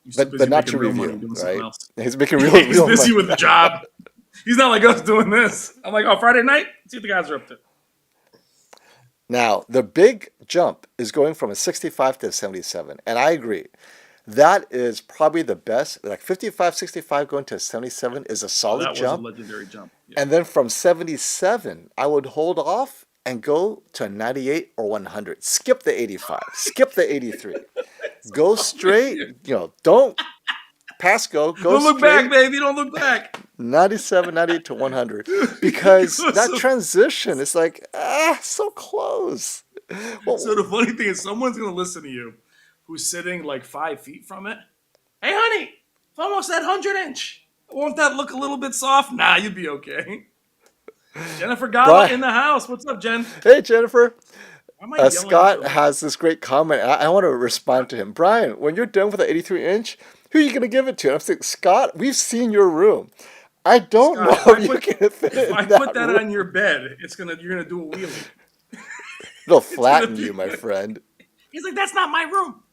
Speaker 2: He's too
Speaker 1: But
Speaker 2: busy
Speaker 1: not
Speaker 2: making
Speaker 1: to
Speaker 2: real money
Speaker 1: review,
Speaker 2: doing something
Speaker 1: right?
Speaker 2: else.
Speaker 1: He's making
Speaker 2: Yeah, he's
Speaker 1: real
Speaker 2: busy
Speaker 1: money.
Speaker 2: with the job. He's not like us doing this. I'm like, oh, Friday night? See what the guys are up to.
Speaker 1: Now, the big jump is going from a 65 to a 77, and I agree. That is probably the best. Like 55, 65 going to a 77 is a
Speaker 2: Oh,
Speaker 1: solid
Speaker 2: that was a
Speaker 1: jump.
Speaker 2: legendary jump. Yeah.
Speaker 1: And then from 77, I would hold off and go to a 98 or 100. Skip the 85. Skip the 83. Go straight. Don't pass go. Go
Speaker 2: Don't look back,
Speaker 1: straight.
Speaker 2: baby. Don't look back.
Speaker 1: 97, 98 to 100.
Speaker 2: It
Speaker 1: Because
Speaker 2: was
Speaker 1: that
Speaker 2: so,
Speaker 1: transition is like, so close.
Speaker 2: so
Speaker 1: Well,
Speaker 2: the funny thing is, someone's going to listen to you who's sitting like 5 feet from it. Hey, honey, it's almost that 100 inch. Won't that look a little bit soft? Nah, you'd be okay. Jennifer Gala
Speaker 1: Brian,
Speaker 2: in the house. What's up, Jen?
Speaker 1: hey, Jennifer.
Speaker 2: Why am I yelling at
Speaker 1: Scott
Speaker 2: the
Speaker 1: has this great comment. I want to respond to him. Brian, when you're done with the 83-inch, who are you going to give it to? And I'm saying, Scott, we've seen your room. I don't know
Speaker 2: Scott?
Speaker 1: if you can fit
Speaker 2: If
Speaker 1: in
Speaker 2: I put
Speaker 1: that
Speaker 2: that
Speaker 1: room.
Speaker 2: on your bed, you're gonna do a wheelie.
Speaker 1: It'll
Speaker 2: It's gonna
Speaker 1: flatten
Speaker 2: be.
Speaker 1: you, my friend.
Speaker 2: He's like, that's not my room.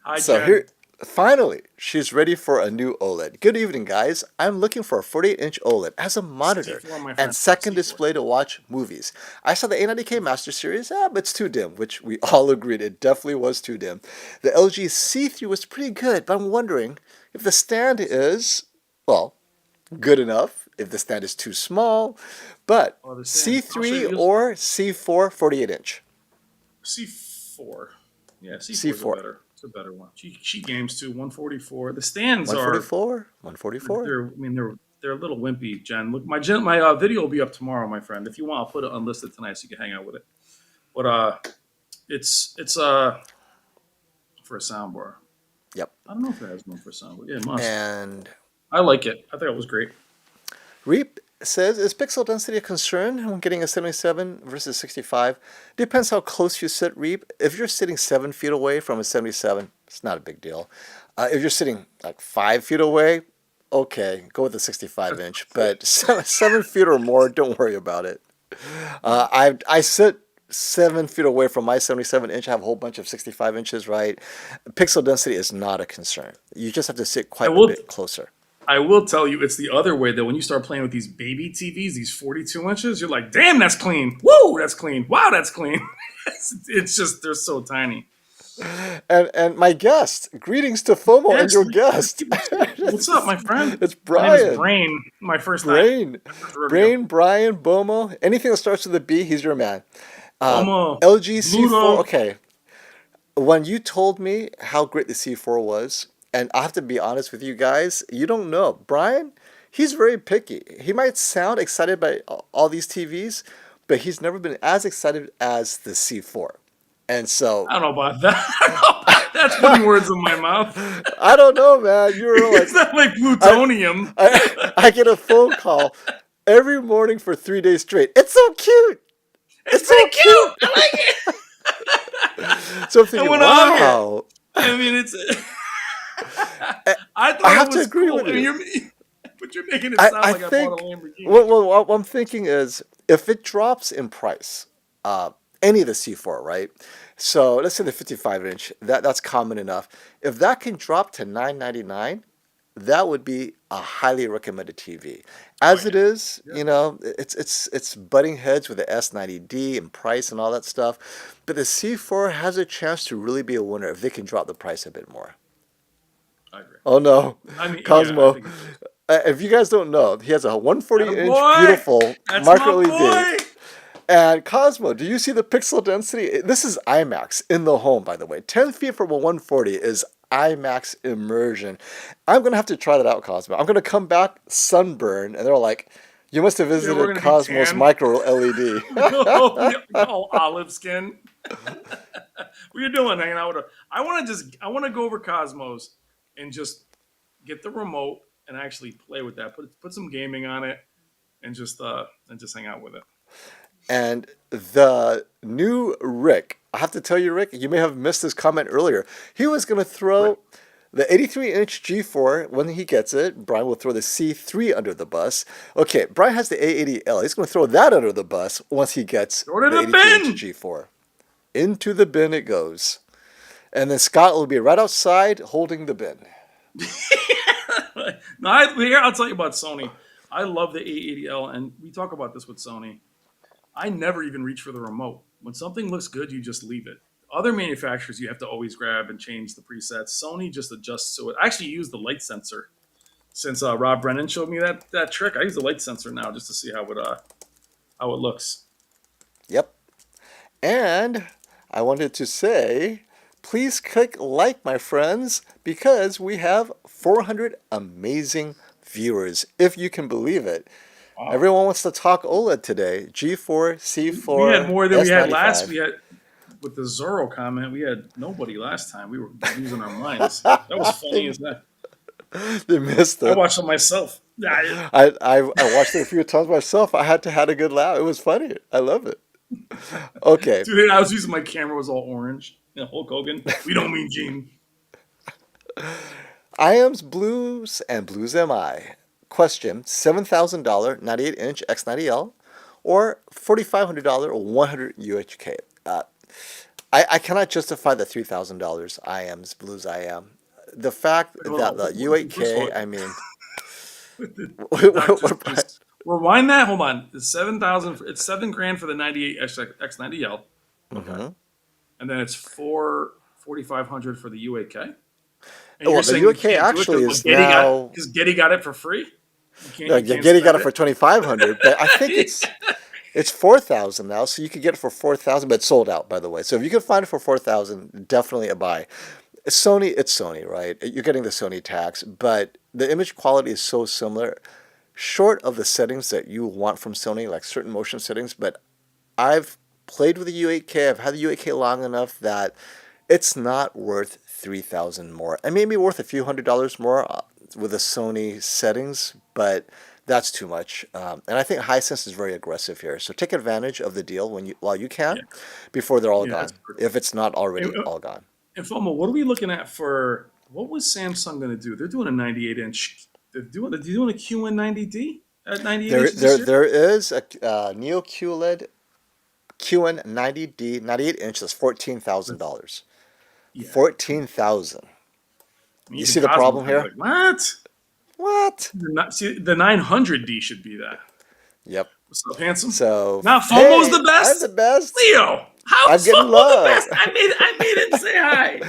Speaker 2: Hi,
Speaker 1: So
Speaker 2: Jen.
Speaker 1: here, finally, she's ready for a new OLED. Good evening, guys. I'm looking for a 48-inch OLED as a monitor
Speaker 2: C4, my
Speaker 1: and
Speaker 2: friend.
Speaker 1: second
Speaker 2: C4.
Speaker 1: display to watch movies. I saw the A90K Master Series, but it's too dim, which we all agreed it definitely was too dim. The LG C3 was pretty good, but I'm wondering if the stand is, well, good enough, if the stand is too small, but
Speaker 2: Oh, the stand. I'll show
Speaker 1: C3
Speaker 2: you.
Speaker 1: or C4 48-inch.
Speaker 2: C4. Yeah, C4 is
Speaker 1: C4.
Speaker 2: It's a better one. She games too. 144. The stands are.
Speaker 1: 144? 144?
Speaker 2: They're a little wimpy, Jen. Look, my video will be up tomorrow, my friend. If you want, I'll put it unlisted tonight so you can hang out with it. But it's for a soundbar.
Speaker 1: Yep.
Speaker 2: I don't know if it has one for a soundbar. Yeah, it must.
Speaker 1: And
Speaker 2: I like it. I thought it was great.
Speaker 1: Reap says, is pixel density a concern when getting a 77 versus 65? Depends how close you sit, Reap. If you're sitting 7 feet away from a 77, it's not a big deal. If you're sitting like 5 feet away, okay, go with the 65-inch. But 7 feet or more, don't worry about it. I sit 7 feet away from my 77-inch. I have a whole bunch of 65 inches, right? Pixel density is not a concern. You just have to sit
Speaker 2: I
Speaker 1: quite a
Speaker 2: will.
Speaker 1: bit closer.
Speaker 2: I will tell you, it's the other way though. When you start playing with these baby TVs, these 42 inches, you're like, damn, that's clean. Woo, that's clean. Wow, that's clean. it's just they're so tiny.
Speaker 1: And my guest, greetings to FOMO and
Speaker 2: Yes.
Speaker 1: your guest.
Speaker 2: What's up, my friend?
Speaker 1: It's
Speaker 2: My name is
Speaker 1: Brian.
Speaker 2: Brain. My first
Speaker 1: Brain.
Speaker 2: rodeo.
Speaker 1: Brain, Brian, Bomo. Anything that starts with a B, he's your man.
Speaker 2: Homo.
Speaker 1: LG C4.
Speaker 2: Ludo.
Speaker 1: Okay. When you told me how great the C4 was, and I have to be honest with you guys, you don't know. Brian, he's very picky. He might sound excited by all these TVs, but he's never been as excited as the C4. And so,
Speaker 2: I don't know about that. That's putting words in my mouth.
Speaker 1: I don't know, man. You're like,
Speaker 2: It's not like plutonium.
Speaker 1: I get a phone call every morning for 3 days straight. It's so cute.
Speaker 2: It's pretty cute. I like it.
Speaker 1: So I'm
Speaker 2: I
Speaker 1: thinking,
Speaker 2: want to hug it.
Speaker 1: wow.
Speaker 2: I mean, it's.
Speaker 1: I
Speaker 2: I
Speaker 1: I
Speaker 2: thought it
Speaker 1: have to
Speaker 2: was
Speaker 1: agree
Speaker 2: cool.
Speaker 1: with
Speaker 2: I mean,
Speaker 1: you.
Speaker 2: but you're making it sound
Speaker 1: I
Speaker 2: like I bought a
Speaker 1: think
Speaker 2: Lamborghini.
Speaker 1: what I'm thinking is if it drops in price, uh, any of the C4, right? So let's say the 55 inch, that's common enough. If that can drop to 999, that would be a highly recommended TV.
Speaker 2: Oh
Speaker 1: As
Speaker 2: yeah,
Speaker 1: it is,
Speaker 2: yeah.
Speaker 1: you know, it's butting heads with the S90D and price and all that stuff. But the C4 has a chance to really be a winner if they can drop the price a bit more.
Speaker 2: I agree.
Speaker 1: Oh no,
Speaker 2: I mean, yeah, I
Speaker 1: Cosmo.
Speaker 2: think it is.
Speaker 1: If you guys don't know, he has a 140 inch
Speaker 2: Attaboy!
Speaker 1: beautiful
Speaker 2: That's
Speaker 1: micro
Speaker 2: my
Speaker 1: LED.
Speaker 2: boy.
Speaker 1: And Cosmo, do you see the pixel density? This is IMAX in the home, by the way. 10 feet from a 140 is IMAX immersion. I'm going to have to try that out, Cosmo. I'm going to come back sunburn, and they're like, you must have
Speaker 2: Yeah, we're
Speaker 1: visited
Speaker 2: gonna be
Speaker 1: Cosmo's
Speaker 2: tan.
Speaker 1: micro LED.
Speaker 2: All olive skin. What you doing? Hanging out with her? I want to go over Cosmos and just get the remote and actually play with that. Put some gaming on it and just hang out with it.
Speaker 1: And the new Rick, I have to tell you, Rick, you may have missed his comment earlier. He was going to
Speaker 2: Right.
Speaker 1: throw the 83-inch G4 when he gets it. Brian will throw the C3 under the bus. Okay, Brian has the A80L. He's going to throw that under the bus once he gets
Speaker 2: Throw it
Speaker 1: the
Speaker 2: in the
Speaker 1: 83-inch
Speaker 2: bin.
Speaker 1: G4. Into the bin it goes. And then Scott will be right outside holding the bin.
Speaker 2: No, here I'll tell you about Sony. I love the A80L, and we talk about this with Sony. I never even reach for the remote. When something looks good, you just leave it. Other manufacturers, you have to always grab and change the presets. Sony just adjusts to it. I actually use the light sensor since Rob Brennan showed me that trick. I use the light sensor now just to see how it looks.
Speaker 1: Yep. And I wanted to say, please click like, my friends, because we have 400 amazing viewers, if you can believe it.
Speaker 2: Wow,
Speaker 1: Everyone wants to talk OLED today. G4,
Speaker 2: we had
Speaker 1: C4,
Speaker 2: more than we had last.
Speaker 1: S95.
Speaker 2: We had with the Zorro comment. We had nobody last time. We were losing our minds. That was funny
Speaker 1: they,
Speaker 2: as that.
Speaker 1: they missed
Speaker 2: I
Speaker 1: it.
Speaker 2: watched it myself.
Speaker 1: I watched it a few times myself. I had to had a good laugh. It was funny. I love it. Okay.
Speaker 2: Dude, I was using my camera was all orange. Hulk Hogan. We don't mean Gene.
Speaker 1: I am's blues and blues am I. Question: $7,000 98-inch X90L or $4,500 100 UHK. I cannot justify the $3,000 I am's blues I am. The fact
Speaker 2: Hold
Speaker 1: that
Speaker 2: on.
Speaker 1: the
Speaker 2: First of
Speaker 1: UHK,
Speaker 2: all,
Speaker 1: I mean,
Speaker 2: not just rewind that. Hold on. It's 7,000. It's 7 grand for the 98 X90L. Okay,
Speaker 1: Mhm.
Speaker 2: and then it's 4,500 for the UAK. And you're
Speaker 1: Well, the
Speaker 2: saying you
Speaker 1: UHK
Speaker 2: can't do it
Speaker 1: actually
Speaker 2: because
Speaker 1: is now.
Speaker 2: Getty got it for free.
Speaker 1: No,
Speaker 2: You can't
Speaker 1: Getty got
Speaker 2: spend
Speaker 1: it
Speaker 2: it.
Speaker 1: for 2,500, but I think it's 4,000 now, so you could get it for 4,000, but it's sold out, by the way. So if you can find it for 4,000, definitely a buy. Sony, it's Sony, right? You're getting the Sony tax, but the image quality is so similar, short of the settings that you want from Sony, like certain motion settings. But I've played with the U8K. I've had the U8K long enough that it's not worth 3,000 more. It may be worth a few $100s more with the Sony settings, but that's too much. And I think Hisense is very aggressive here. So take advantage of the deal while you
Speaker 2: Yeah,
Speaker 1: can, before they're all
Speaker 2: yeah, that's
Speaker 1: gone.
Speaker 2: perfect.
Speaker 1: If it's not
Speaker 2: And,
Speaker 1: already all gone.
Speaker 2: and FOMO, what are we looking at for? What was Samsung going to do? They're doing a 98 inch. They're doing a QN90D at 98
Speaker 1: There,
Speaker 2: inches this
Speaker 1: there,
Speaker 2: year.
Speaker 1: there is a Neo QLED QN90D 98 inch that's
Speaker 2: That's
Speaker 1: $14,000.
Speaker 2: yeah. Come on.
Speaker 1: 14,000.
Speaker 2: I mean,
Speaker 1: You
Speaker 2: even
Speaker 1: see the
Speaker 2: Cosmo's
Speaker 1: problem
Speaker 2: gonna be
Speaker 1: here?
Speaker 2: like, what?
Speaker 1: What?
Speaker 2: See, the 900D should be that.
Speaker 1: Yep.
Speaker 2: What's up, handsome?
Speaker 1: So,
Speaker 2: Now FOMO's
Speaker 1: hey,
Speaker 2: the
Speaker 1: I'm the
Speaker 2: best.
Speaker 1: best.
Speaker 2: Leo,
Speaker 1: I'm
Speaker 2: how's
Speaker 1: getting
Speaker 2: FOMO the
Speaker 1: love.
Speaker 2: best? I made him say hi.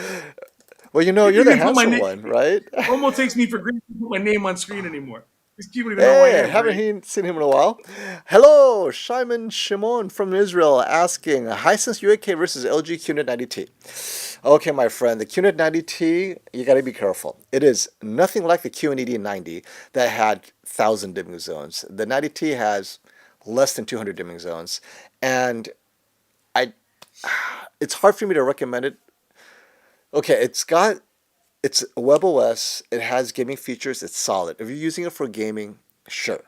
Speaker 1: Well,
Speaker 2: You
Speaker 1: you're the
Speaker 2: even put my
Speaker 1: handsome
Speaker 2: name.
Speaker 1: one, right?
Speaker 2: FOMO takes me for granted. To put my name on screen anymore. These people don't even know who I
Speaker 1: Hey,
Speaker 2: am,
Speaker 1: haven't
Speaker 2: right?
Speaker 1: seen him in a while. Hello, Shimon Shimon from Israel asking Hisense UAK versus LG QNET 90T. Okay, my friend, the QNET 90T, you gotta be careful. It is nothing like the QNED 90 that had 1,000 dimming zones. The 90T has less than 200 dimming zones, and I, it's hard for me to recommend it. Okay, it's WebOS. It has gaming features. It's solid. If you're using it for gaming, sure,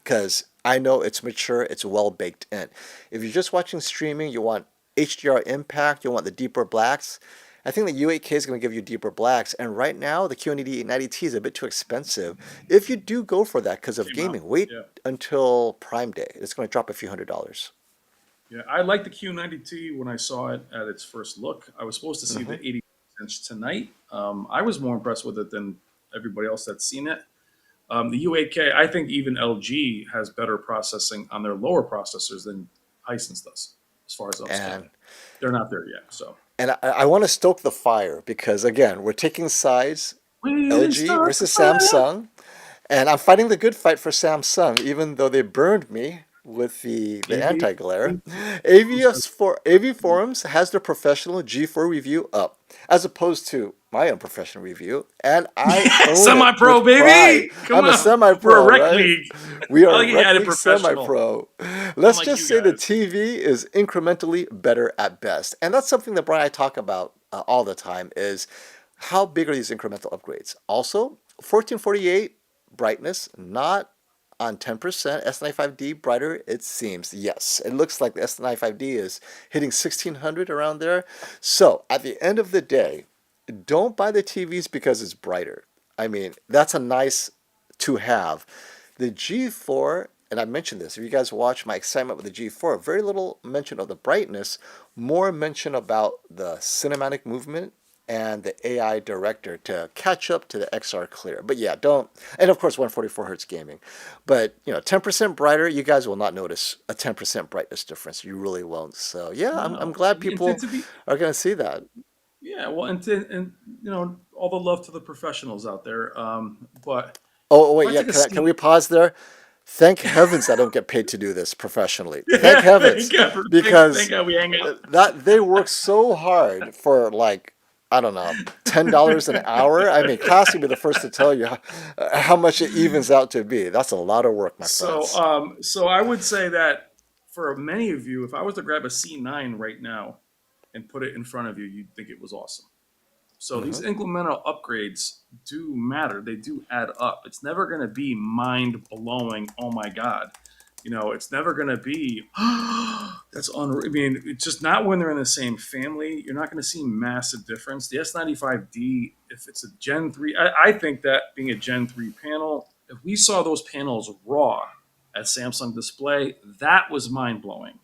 Speaker 1: because I know it's mature. It's well baked in. If you're just watching streaming, you want HDR impact, you'll want the deeper blacks. I think the U8K is going to give you deeper blacks, and right now the QNED 90T is a bit too expensive. If you do go for that because of
Speaker 2: Came out.
Speaker 1: gaming, wait
Speaker 2: Yeah.
Speaker 1: until Prime Day. It's going to drop a few $100s.
Speaker 2: Yeah. I liked the Q90T when I saw it at its first look. I was supposed to see the
Speaker 1: Hmm.
Speaker 2: 80-inch tonight. I was more impressed with it than everybody else that's seen it. The U8K, I think even LG has better processing on their lower processors than Hisense does, as far as upscaling.
Speaker 1: And
Speaker 2: They're not there yet. So
Speaker 1: I want to stoke the fire because again, we're taking sides
Speaker 2: we didn't
Speaker 1: LG
Speaker 2: start the
Speaker 1: versus
Speaker 2: fire.
Speaker 1: Samsung. And I'm fighting the good fight for Samsung, even though they burned me with the
Speaker 2: Maybe.
Speaker 1: anti-glare. AV Forums has their professional G4 review up, as opposed to my unprofessional review, and I own it
Speaker 2: Semi-pro,
Speaker 1: with pride.
Speaker 2: baby. Come
Speaker 1: I'm a
Speaker 2: on. We're a
Speaker 1: semi-pro,
Speaker 2: rec
Speaker 1: right?
Speaker 2: league.
Speaker 1: We are
Speaker 2: I'll get
Speaker 1: rec
Speaker 2: added
Speaker 1: league
Speaker 2: professional,
Speaker 1: semi-pro. Let's
Speaker 2: unlike
Speaker 1: just
Speaker 2: you
Speaker 1: say the
Speaker 2: guys.
Speaker 1: TV is incrementally better at best, and that's something that Brian and I talk about all the time. Is how big are these incremental upgrades? Also, 1448 brightness, not on 10%. S95D brighter, it seems. Yes, it looks like the S95D is hitting 1600 around there. So at the end of the day, don't buy the TVs because it's brighter. I mean, that's a nice to have. The G4, and I mentioned this, if you guys watch my excitement with the G4, very little mention of the brightness, more mention about the cinematic movement and the AI director to catch up to the XR clear. But yeah, don't, and of course 144 hertz gaming. But 10% brighter, you guys will not notice a 10% brightness difference. You really won't. So yeah, I'm
Speaker 2: No,
Speaker 1: glad
Speaker 2: and to,
Speaker 1: people
Speaker 2: to be
Speaker 1: are going to see that.
Speaker 2: yeah. Well, and all the love to the professionals out there. But
Speaker 1: Oh
Speaker 2: if
Speaker 1: wait,
Speaker 2: I
Speaker 1: yeah,
Speaker 2: take a
Speaker 1: can we
Speaker 2: seat,
Speaker 1: pause there? Thank heavens I don't get paid to do this professionally. Thank
Speaker 2: yeah,
Speaker 1: heavens,
Speaker 2: thank
Speaker 1: because
Speaker 2: God we hang out.
Speaker 1: that they work so hard for like I don't know $10 an hour. I mean, Class will be the first to tell you how much it evens out to be. That's a lot of work, my
Speaker 2: So,
Speaker 1: friends.
Speaker 2: so I would say that for many of you, if I was to grab a C9 right now and put it in front of you, you'd think it was awesome. So these
Speaker 1: Hmm.
Speaker 2: incremental upgrades do matter. They do add up. It's never going to be mind blowing. Oh my God. It's never going to be, that's unreal. I mean, it's just not when they're in the same family. You're not going to see massive difference. The S95D, if it's a Gen 3, I think that being a Gen 3 panel, if we saw those panels raw at Samsung Display, that was mind blowing.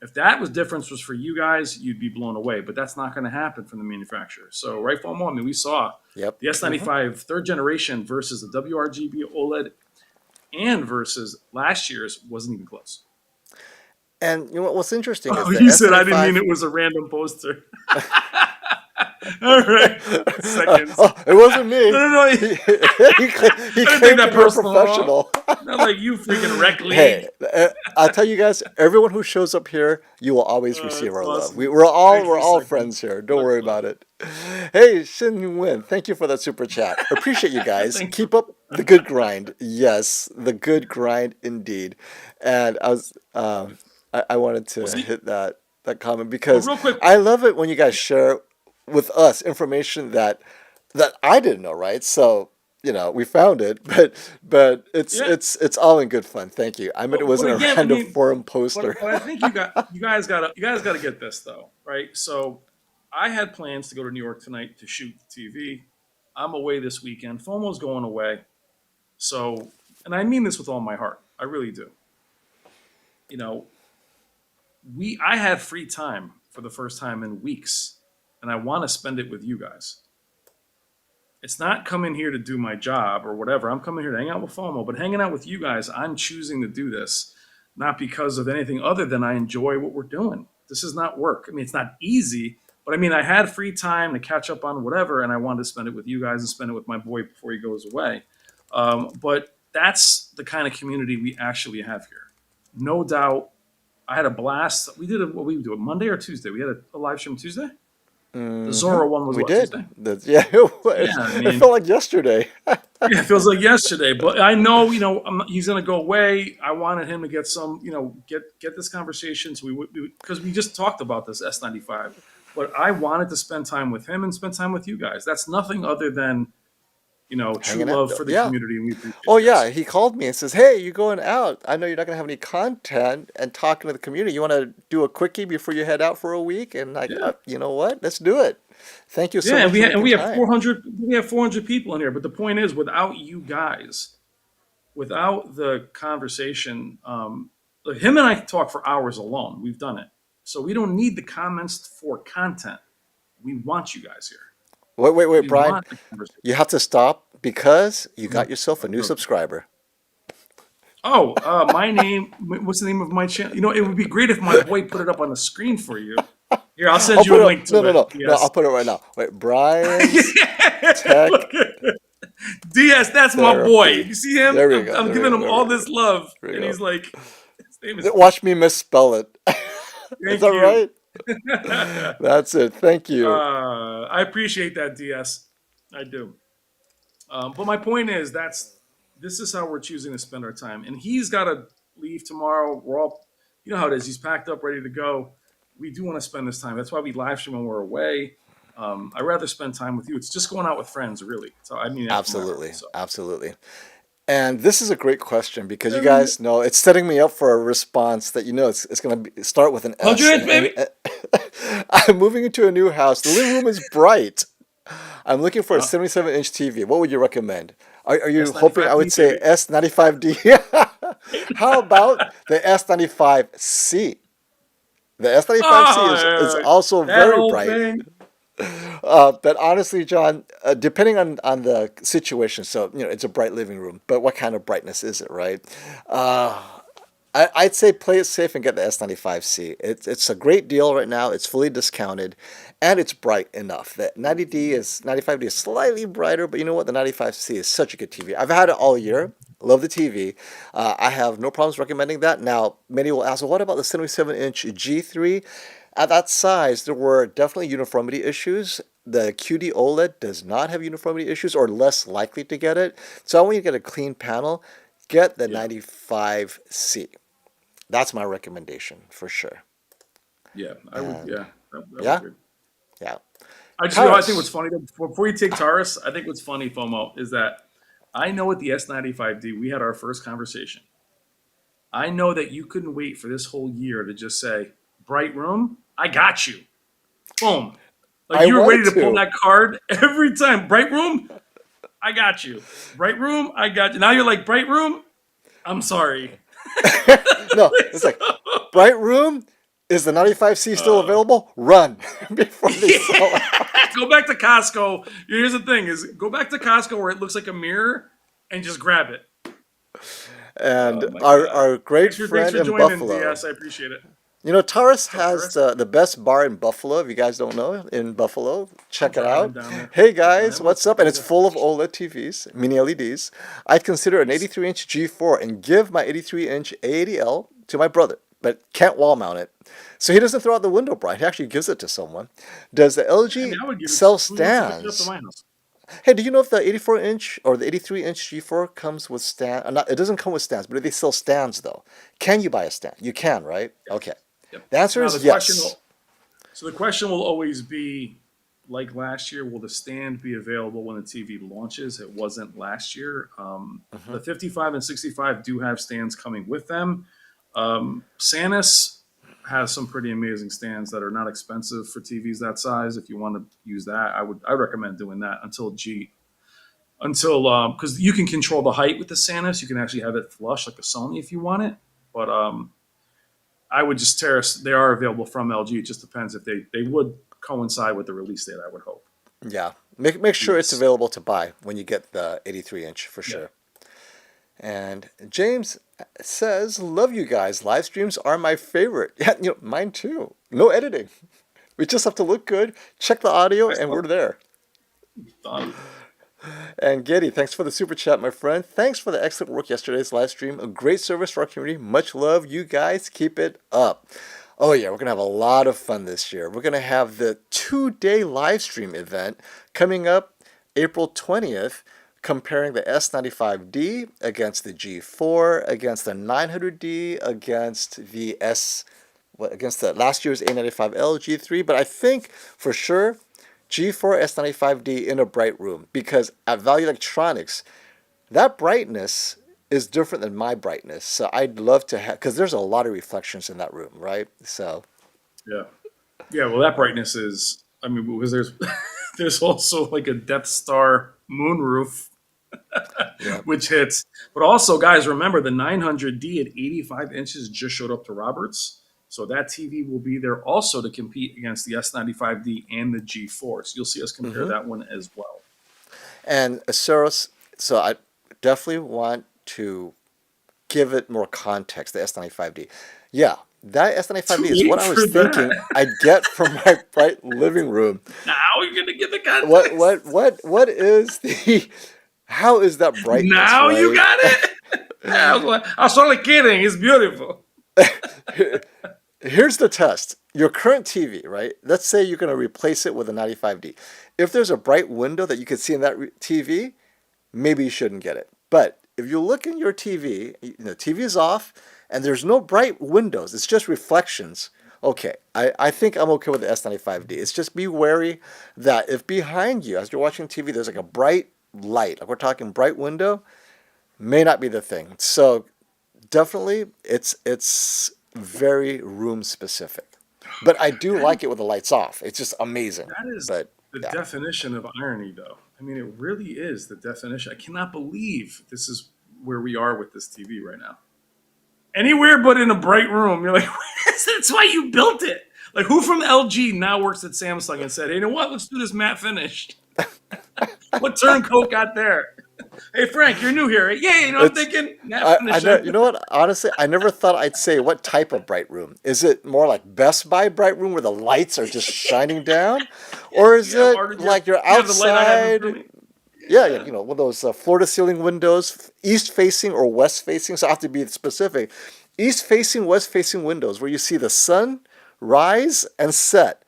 Speaker 2: If that was difference was for you guys, you'd be blown away. But that's not going to happen from the manufacturer. So right from I mean, we saw
Speaker 1: Yep.
Speaker 2: the
Speaker 1: Hmm.
Speaker 2: S95 third generation versus the WRGB OLED and versus last year's wasn't even close.
Speaker 1: And what's interesting is
Speaker 2: Oh,
Speaker 1: the
Speaker 2: you said I didn't mean
Speaker 1: S95.
Speaker 2: it was a random poster. All right, seconds.
Speaker 1: Oh, it wasn't me.
Speaker 2: No, no, no.
Speaker 1: He
Speaker 2: I didn't take
Speaker 1: claimed to
Speaker 2: that
Speaker 1: be a
Speaker 2: personal at all.
Speaker 1: professional.
Speaker 2: Not like you freaking rec
Speaker 1: Hey,
Speaker 2: league.
Speaker 1: I'll tell you guys, everyone who shows up here, you will always receive
Speaker 2: That's
Speaker 1: our love.
Speaker 2: awesome.
Speaker 1: We're all
Speaker 2: Thank
Speaker 1: we're
Speaker 2: you,
Speaker 1: all
Speaker 2: seconds.
Speaker 1: friends here. Don't
Speaker 2: Much
Speaker 1: worry
Speaker 2: love.
Speaker 1: about it. Hey, Shin Win, thank you for that super chat. Appreciate you guys.
Speaker 2: Thank you.
Speaker 1: Keep up the good grind. Yes, the good grind indeed. And I wanted
Speaker 2: Well,
Speaker 1: to
Speaker 2: see,
Speaker 1: hit that comment
Speaker 2: well,
Speaker 1: because
Speaker 2: real quick.
Speaker 1: I love it when you guys share with us information that I didn't know, right? So we found it, but it's
Speaker 2: Yeah.
Speaker 1: it's it's all in good fun. Thank you. I mean, it
Speaker 2: But
Speaker 1: wasn't a
Speaker 2: again, I
Speaker 1: random
Speaker 2: mean,
Speaker 1: forum poster.
Speaker 2: but I think you guys gotta get this though, right? So I had plans to go to New York tonight to shoot the TV. I'm away this weekend. FOMO's going away. So, and I mean this with all my heart. I really do. You know, I had free time for the first time in weeks, and I want to spend it with you guys. It's not coming here to do my job or whatever. I'm coming here to hang out with FOMO, but hanging out with you guys, I'm choosing to do this, not because of anything other than I enjoy what we're doing. This is not work. I mean, it's not easy, but I mean, I had free time to catch up on whatever, and I wanted to spend it with you guys and spend it with my boy before he goes away. But that's the kind of community we actually have here. No doubt. I had a blast. What we do it Monday or Tuesday? We had a live stream Tuesday. The
Speaker 1: Hmm.
Speaker 2: Zorro one was
Speaker 1: We
Speaker 2: what,
Speaker 1: did.
Speaker 2: Tuesday?
Speaker 1: Yeah, it
Speaker 2: Yeah,
Speaker 1: was.
Speaker 2: I
Speaker 1: It
Speaker 2: mean,
Speaker 1: felt like yesterday.
Speaker 2: yeah, it feels like yesterday, but I know, he's going to go away. I wanted him to get some, get this conversation. So because we just talked about this S95, but I wanted to spend time with him and spend time with you guys. That's nothing other than, true
Speaker 1: Hanging out.
Speaker 2: love for the
Speaker 1: Yeah.
Speaker 2: community, and we appreciate
Speaker 1: Oh
Speaker 2: it,
Speaker 1: yeah,
Speaker 2: guys.
Speaker 1: he called me and says, "Hey, you're going out. I know you're not gonna have any content and talking to the community. You want to do a quickie before you head out for a week?" And like,
Speaker 2: Yeah.
Speaker 1: you know what? Let's do it. Thank you so
Speaker 2: Yeah, and
Speaker 1: much for
Speaker 2: we
Speaker 1: making
Speaker 2: have
Speaker 1: time.
Speaker 2: 400 people in here. But the point is, without you guys, without the conversation, like him and I talk for hours alone. We've done it, so we don't need the comments for content. We want you guys here.
Speaker 1: Wait,
Speaker 2: We
Speaker 1: Brian.
Speaker 2: want the conversation.
Speaker 1: You have to stop because you
Speaker 2: Mhm.
Speaker 1: got yourself a new
Speaker 2: Okay.
Speaker 1: subscriber.
Speaker 2: Oh, my name. What's the name of my channel? It would be great if my boy put it up on the screen for you. Here, I'll
Speaker 1: I'll
Speaker 2: send you
Speaker 1: put
Speaker 2: a
Speaker 1: it up.
Speaker 2: link
Speaker 1: No,
Speaker 2: to
Speaker 1: no,
Speaker 2: it.
Speaker 1: no, no. I'll
Speaker 2: Yes.
Speaker 1: put it right now. Wait, Brian's
Speaker 2: Yeah,
Speaker 1: Tech
Speaker 2: look at it. DS, that's my boy.
Speaker 1: Therapy.
Speaker 2: You see him?
Speaker 1: There we
Speaker 2: I'm,
Speaker 1: go.
Speaker 2: I'm
Speaker 1: There we
Speaker 2: giving
Speaker 1: go.
Speaker 2: him
Speaker 1: There we
Speaker 2: all
Speaker 1: go.
Speaker 2: this love,
Speaker 1: There we
Speaker 2: and
Speaker 1: go.
Speaker 2: he's like, his name is.
Speaker 1: Watch me misspell it. Is
Speaker 2: Thank
Speaker 1: that
Speaker 2: you.
Speaker 1: right? That's it. Thank you.
Speaker 2: I appreciate that, DS. I do. But my point is, this is how we're choosing to spend our time. And he's got to leave tomorrow. We're all, you know how it is. He's packed up, ready to go. We do want to spend this time. That's why we live stream when we're away. I'd rather spend time with you. It's just going out with friends, really. So I mean that from my heart.
Speaker 1: Absolutely.
Speaker 2: So
Speaker 1: Absolutely. And this is a great question because you
Speaker 2: and
Speaker 1: guys know it's setting me up for a response that it's going to start with an S.
Speaker 2: 100 inch, baby.
Speaker 1: I'm moving into a new house. The living room is bright. I'm looking for a
Speaker 2: Uh,
Speaker 1: 77-inch TV. What would you recommend? Are you hoping I would
Speaker 2: S95D,
Speaker 1: say
Speaker 2: baby.
Speaker 1: S95D? How about the S95C? The S95C is
Speaker 2: Oh,
Speaker 1: also
Speaker 2: that
Speaker 1: very
Speaker 2: whole
Speaker 1: bright.
Speaker 2: thing.
Speaker 1: But honestly, John, depending on the situation, so it's a bright living room, but what kind of brightness is it, right? Uh, I'd say play it safe and get the S95C. It's a great deal right now. It's fully discounted, and it's bright enough. The 95D is slightly brighter, but you know what? The 95C is such a good TV. I've had it all year. Love the TV. I have no problems recommending that. Now, many will ask, well, what about the 77-inch G3? At that size, there were definitely uniformity issues. The QD OLED does not have uniformity issues or less likely to get it. So I want you to get a clean panel. Get the
Speaker 2: Yeah,
Speaker 1: 95C. That's my recommendation for sure.
Speaker 2: yeah, I would.
Speaker 1: And
Speaker 2: Yeah, that was
Speaker 1: yeah,
Speaker 2: good.
Speaker 1: yeah.
Speaker 2: I think what's
Speaker 1: Taurus.
Speaker 2: funny though, before you take Taurus, I think what's funny, FOMO, is that I know with the S95D, we had our first conversation. I know that you couldn't wait for this whole year to just say, Bright Room, I got you. Boom. Like
Speaker 1: I
Speaker 2: you were ready
Speaker 1: wanted
Speaker 2: to pull
Speaker 1: to.
Speaker 2: that card every time. Bright Room, I got you. Bright Room, I got you. Now you're like, Bright Room, I'm sorry.
Speaker 1: No, it's like Bright Room. Is the 95C still
Speaker 2: uh,
Speaker 1: available? Run before they sell
Speaker 2: yeah.
Speaker 1: out.
Speaker 2: Go back to Costco. Here's the thing: is go back to Costco where it looks like a mirror and just grab it.
Speaker 1: And
Speaker 2: Oh my
Speaker 1: our
Speaker 2: god!
Speaker 1: our great
Speaker 2: Thanks
Speaker 1: friend
Speaker 2: for
Speaker 1: in
Speaker 2: joining,
Speaker 1: Buffalo.
Speaker 2: DS. I appreciate it.
Speaker 1: Taurus
Speaker 2: What's up,
Speaker 1: has
Speaker 2: Taurus?
Speaker 1: the best bar in Buffalo. If you guys don't know, in Buffalo,
Speaker 2: I'm
Speaker 1: check it
Speaker 2: driving
Speaker 1: out.
Speaker 2: down there.
Speaker 1: Hey
Speaker 2: Check it out.
Speaker 1: guys,
Speaker 2: What's
Speaker 1: what's
Speaker 2: up,
Speaker 1: up? And it's
Speaker 2: brother?
Speaker 1: full of OLED TVs, mini LEDs. I'd consider an
Speaker 2: Nice.
Speaker 1: 83-inch G4 and give my 83-inch A80L to my brother, but can't wall mount it. So he doesn't throw out the window bright. He actually gives it to someone. Does the
Speaker 2: I mean,
Speaker 1: LG
Speaker 2: I would give it.
Speaker 1: sell
Speaker 2: Who wants to hook it up to
Speaker 1: stands?
Speaker 2: my house?
Speaker 1: Hey, do you know if the 84-inch or the 83-inch G4 comes with stand? Not, it doesn't come with stands, but they sell stands though. Can you buy a stand? You can, right?
Speaker 2: Yes.
Speaker 1: Okay.
Speaker 2: Yep.
Speaker 1: The answer
Speaker 2: Now
Speaker 1: is yes.
Speaker 2: the question will always be, like last year, will the stand be available when the TV launches? It wasn't last year.
Speaker 1: Hmm.
Speaker 2: The 55 and 65 do have stands coming with them. Sanus has some pretty amazing stands that are not expensive for TVs that size. If you want to use that, I recommend doing that until because you can control the height with the Sanus. You can actually have it flush like a Sony if you want it. But I would just terrace. They are available from LG. It just depends if they would coincide with the release date. I would hope.
Speaker 1: Yeah. Make sure it's
Speaker 2: Yes.
Speaker 1: available to buy when you get the 83-inch for
Speaker 2: Yeah.
Speaker 1: sure. And James says, "Love you guys. Live streams are my favorite. Yeah, mine too. No editing. We just have to look good, check the audio,
Speaker 2: Nice
Speaker 1: and we're
Speaker 2: talk.
Speaker 1: there."
Speaker 2: Done.
Speaker 1: And Getty, thanks for the super chat, my friend. Thanks for the excellent work yesterday's live stream. A great service for our community. Much love, you guys. Keep it up. Oh yeah, we're gonna have a lot of fun this year. We're gonna have the 2-day live stream event coming up April 20th, comparing the S95D against the G4, against the 900D, against the against the last year's A95L G3. But I think for sure G4 S95D in a bright room because at Value Electronics, that brightness is different than my brightness. So I'd love to have, because there's a lot of reflections in that room, right? So,
Speaker 2: Yeah. Yeah. Well, that brightness is. I mean, because there's there's also like a Death Star moonroof
Speaker 1: yeah.
Speaker 2: which hits. But also, guys, remember the 900D at 85 inches just showed up to Roberts. So that TV will be there also to compete against the S95D and the G4. So you'll see us compare
Speaker 1: hmm
Speaker 2: that one as well.
Speaker 1: And Aceros, so I definitely want to give it more context, the S95D. Yeah, that
Speaker 2: Too
Speaker 1: S95D is what
Speaker 2: late
Speaker 1: I was
Speaker 2: for
Speaker 1: thinking
Speaker 2: that.
Speaker 1: I'd get from my bright living room.
Speaker 2: Now you're gonna get the
Speaker 1: What
Speaker 2: context.
Speaker 1: what what what is the how is that brightness,
Speaker 2: Now you
Speaker 1: right?
Speaker 2: got it. I was only kidding. It's beautiful.
Speaker 1: Here's the test. Your current TV, right? Let's say you're going to replace it with a 95D. If there's a bright window that you can see in that TV, maybe you shouldn't get it. But if you look in your TV, the TV is off and there's no bright windows, it's just reflections. Okay, I think I'm okay with the S95D. It's just be wary that if behind you, as you're watching TV, there's like a bright light, like we're talking bright window, may not be the thing. So definitely, it's very room specific. But I do
Speaker 2: That is,
Speaker 1: like it with the lights off. It's just amazing.
Speaker 2: that is
Speaker 1: But
Speaker 2: the
Speaker 1: yeah,
Speaker 2: definition of irony, though. I mean, it really is the definition. I cannot believe this is where we are with this TV right now. Anywhere but in a bright room, you're like, that's why you built it. Like, who from LG now works at Samsung and said, hey, you know what? Let's do this matte finish. What turncoat got there? Hey, Frank, you're new here. Right? Yeah, you know, I'm
Speaker 1: it's
Speaker 2: thinking matte
Speaker 1: you
Speaker 2: finishing.
Speaker 1: know what? Honestly, I never thought I'd say what type of bright room. Is it more like Best Buy bright room where the lights are just shining down, or is it like you're
Speaker 2: You have the light I have in front
Speaker 1: outside?
Speaker 2: of me.
Speaker 1: Yeah, yeah,
Speaker 2: Yeah.
Speaker 1: one of those floor to ceiling windows, east facing or west facing. So I have to be specific. East facing, west facing windows where you see the sun rise and set.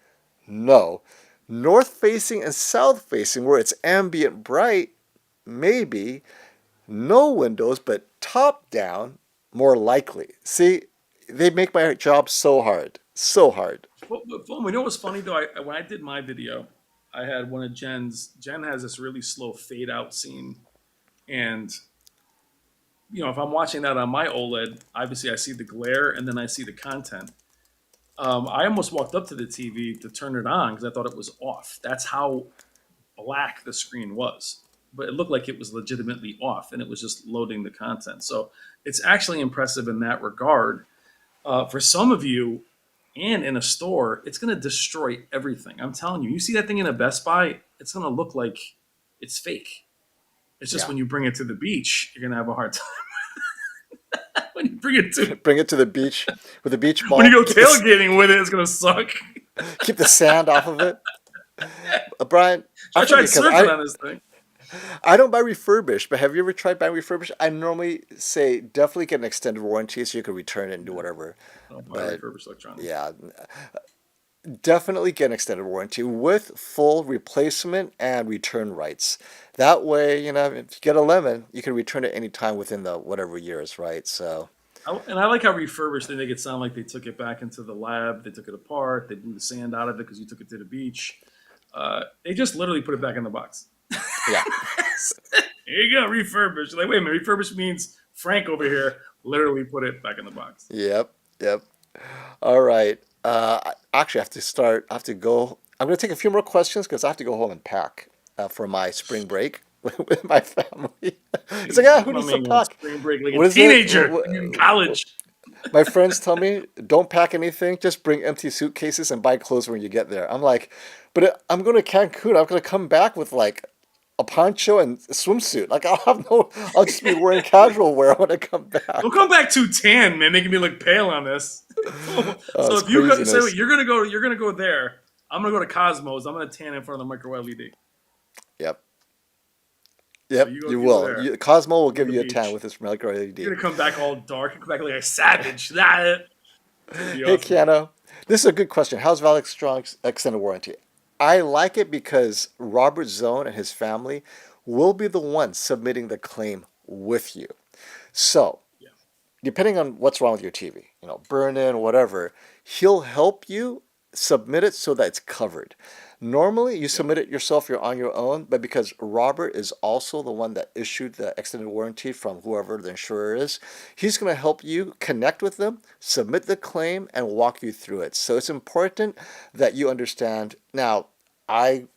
Speaker 1: No. North facing and south facing where it's ambient bright, maybe. No windows, but top down, more likely. See, they make my job so hard. So hard.
Speaker 2: But you know what's funny though? When I did my video, I had one of Jen's. Jen has this really slow fade out scene, and if I'm watching that on my OLED, obviously I see the glare and then I see the content. I almost walked up to the TV to turn it on because I thought it was off. That's how black the screen was. But it looked like it was legitimately off and it was just loading the content. So it's actually impressive in that regard. For some of you and in a store, it's going to destroy everything. I'm telling you, you see that thing in a Best Buy, it's going to look like it's fake. It's just
Speaker 1: Yeah.
Speaker 2: when you bring it to the beach, you're going to have a hard time. When you bring it to
Speaker 1: Bring it to the beach with a beach
Speaker 2: when you
Speaker 1: ball.
Speaker 2: go tailgating with it, it's going to suck.
Speaker 1: Keep the sand off of it. Brian, I
Speaker 2: I tried
Speaker 1: forget because
Speaker 2: surfing on this thing.
Speaker 1: I don't buy refurbished, but have you ever tried buying refurbished? I normally say definitely get an extended warranty so you can return it and do
Speaker 2: Yeah,
Speaker 1: whatever.
Speaker 2: I don't buy
Speaker 1: But
Speaker 2: refurbished electronics.
Speaker 1: yeah, definitely get an extended warranty with full replacement and return rights. That way, if you get a lemon, you can return it anytime within the whatever years, right? So,
Speaker 2: And I like how refurbished they make it sound like they took it back into the lab, they took it apart, they blew the sand out of it because you took it to the beach. They just literally put it back in the box.
Speaker 1: yeah.
Speaker 2: Here you go, refurbished. Like, wait a minute, refurbished means Frank over here literally put it back in the box.
Speaker 1: Yep, yep. All right. Actually, I have to start. I have to go. I'm going to take a few more questions because I have to go home and pack for my spring break with my family. It's like, who
Speaker 2: My
Speaker 1: needs to
Speaker 2: man going
Speaker 1: pack?
Speaker 2: spring break like a
Speaker 1: What is it?
Speaker 2: teenager in college.
Speaker 1: My friends tell me, don't pack anything. Just bring empty suitcases and buy clothes when you get there. I'm like, but I'm going to Cancun. I'm going to come back with like a poncho and a swimsuit. Like I'll just be wearing casual wear when I come
Speaker 2: Don't
Speaker 1: back.
Speaker 2: come back too tan, man, making me look pale on this.
Speaker 1: Oh,
Speaker 2: So
Speaker 1: it's
Speaker 2: if you go, say
Speaker 1: craziness.
Speaker 2: you're gonna go there. I'm gonna go to Cosmos. I'm gonna tan in front of the micro LED.
Speaker 1: Yep.
Speaker 2: So
Speaker 1: Yep,
Speaker 2: you
Speaker 1: you
Speaker 2: go
Speaker 1: will.
Speaker 2: there.
Speaker 1: Cosmo will
Speaker 2: Go to
Speaker 1: give
Speaker 2: the
Speaker 1: you a tan
Speaker 2: beach.
Speaker 1: with his micro
Speaker 2: You're
Speaker 1: LED.
Speaker 2: gonna come back all dark. You come back like a savage. That it's gonna be
Speaker 1: Hey,
Speaker 2: awesome.
Speaker 1: Keanu, this is a good question. How's Valix Strong's extended warranty? I like it because Robert Zone and his family will be the ones submitting the claim with you. So,
Speaker 2: Yeah.
Speaker 1: depending on what's wrong with your TV, burn in, whatever, he'll help you submit it so that it's covered. Normally, you
Speaker 2: Yeah.
Speaker 1: submit it yourself, you're on your own, but because Robert is also the one that issued the extended warranty from whoever the insurer is, he's going to help you connect with them, submit the claim, and walk you through it. So it's important that you understand. Now, I,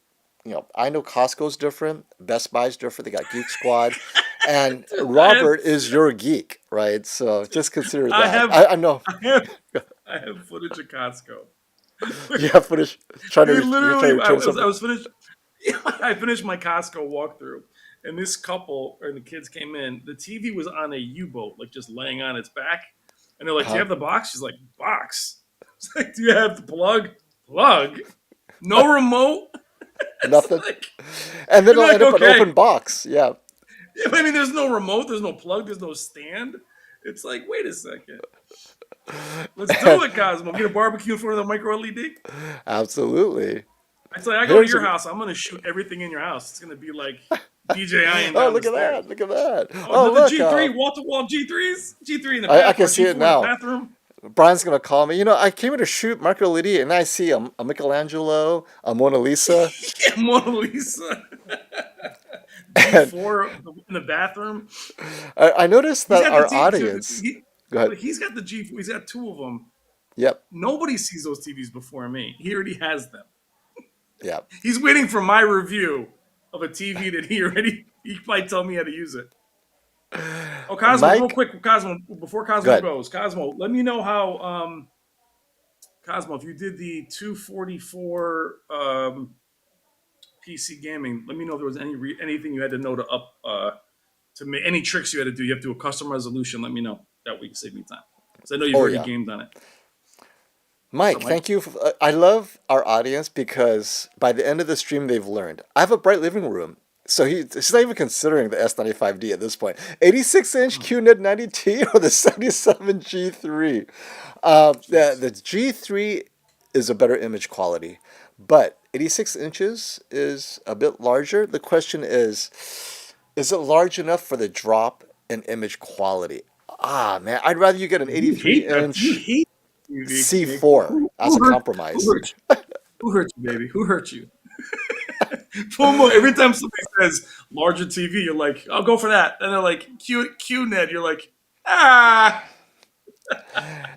Speaker 1: I know Costco's different, Best Buy's different. They got Geek Squad, and
Speaker 2: I have,
Speaker 1: Robert is your geek, right? So just consider
Speaker 2: I
Speaker 1: that.
Speaker 2: have,
Speaker 1: I know
Speaker 2: I have, I have footage of Costco.
Speaker 1: you have footage
Speaker 2: They
Speaker 1: you're trying
Speaker 2: literally,
Speaker 1: to return
Speaker 2: I
Speaker 1: something.
Speaker 2: was finished. I finished my Costco walkthrough, and this couple and the kids came in. The TV was on a U-boat, like just laying on its back, and they're like, "Do you
Speaker 1: Uh,
Speaker 2: have the box?" She's like, "Box." It's like, "Do you have the plug?" Plug. No remote. It's
Speaker 1: Nothing.
Speaker 2: like
Speaker 1: And then
Speaker 2: you're
Speaker 1: it'll
Speaker 2: like,
Speaker 1: end up an
Speaker 2: okay.
Speaker 1: open box. Yeah.
Speaker 2: Yeah, I mean, there's no remote, there's no plug, there's no stand. It's like, wait a second. Let's do
Speaker 1: And
Speaker 2: it, Cosmo. Get a barbecue in front of the micro LED.
Speaker 1: absolutely.
Speaker 2: It's like I go to
Speaker 1: Here's
Speaker 2: your
Speaker 1: a
Speaker 2: house, I'm gonna shoot everything in your house. It's gonna be like DJIing
Speaker 1: oh,
Speaker 2: down the
Speaker 1: look at
Speaker 2: stairs.
Speaker 1: that. Look at that.
Speaker 2: Oh,
Speaker 1: Oh,
Speaker 2: the
Speaker 1: look.
Speaker 2: G3, wall to wall G3s, G3 in the
Speaker 1: I
Speaker 2: bathroom,
Speaker 1: can
Speaker 2: or
Speaker 1: see it
Speaker 2: G4 in the
Speaker 1: now.
Speaker 2: bathroom.
Speaker 1: Brian's going to call me. I came here to shoot Marco Lidi and I see a Michelangelo, a Mona Lisa.
Speaker 2: Yeah, Mona Lisa.
Speaker 1: And
Speaker 2: G4 in the bathroom.
Speaker 1: I noticed
Speaker 2: He's
Speaker 1: that
Speaker 2: got the
Speaker 1: our
Speaker 2: T.
Speaker 1: audience, go ahead.
Speaker 2: Look, he's got the G4. He's got two of them.
Speaker 1: Yep.
Speaker 2: Nobody sees those TVs before me. He already has them.
Speaker 1: Yep.
Speaker 2: He's waiting for my review of a TV that he might tell me how to use it. Oh, Cosmo, real
Speaker 1: Mike,
Speaker 2: quick, Cosmo, before
Speaker 1: go
Speaker 2: Cosmo
Speaker 1: ahead.
Speaker 2: goes, Cosmo, let me know how Cosmo, if you did the 244 PC gaming, let me know if there was anything you had to know to up to make any tricks you had to do. You have to do a custom resolution. Let me know. That way you save me time because I know you've
Speaker 1: Oh,
Speaker 2: already
Speaker 1: yeah.
Speaker 2: gamed on it. What's
Speaker 1: Mike,
Speaker 2: up, Mike?
Speaker 1: thank you. I love our audience because by the end of the stream, they've learned. I have a bright living room. So he's not even considering the S95D at this point. 86-inch QNED 90T or the 77G3.
Speaker 2: Jeez.
Speaker 1: The G3 is a better image quality, but 86 inches is a bit larger. The question is it large enough for the drop in image quality? Ah, man, I'd rather you get an
Speaker 2: You
Speaker 1: 83
Speaker 2: hate that. You
Speaker 1: inch
Speaker 2: hate TV, Nick.
Speaker 1: C4 as a
Speaker 2: Who
Speaker 1: compromise.
Speaker 2: hurt you? Who hurt you, baby? Who hurt you? Every time somebody says larger TV, you're like, I'll go for that. And they're like, QNED. You're like, ah,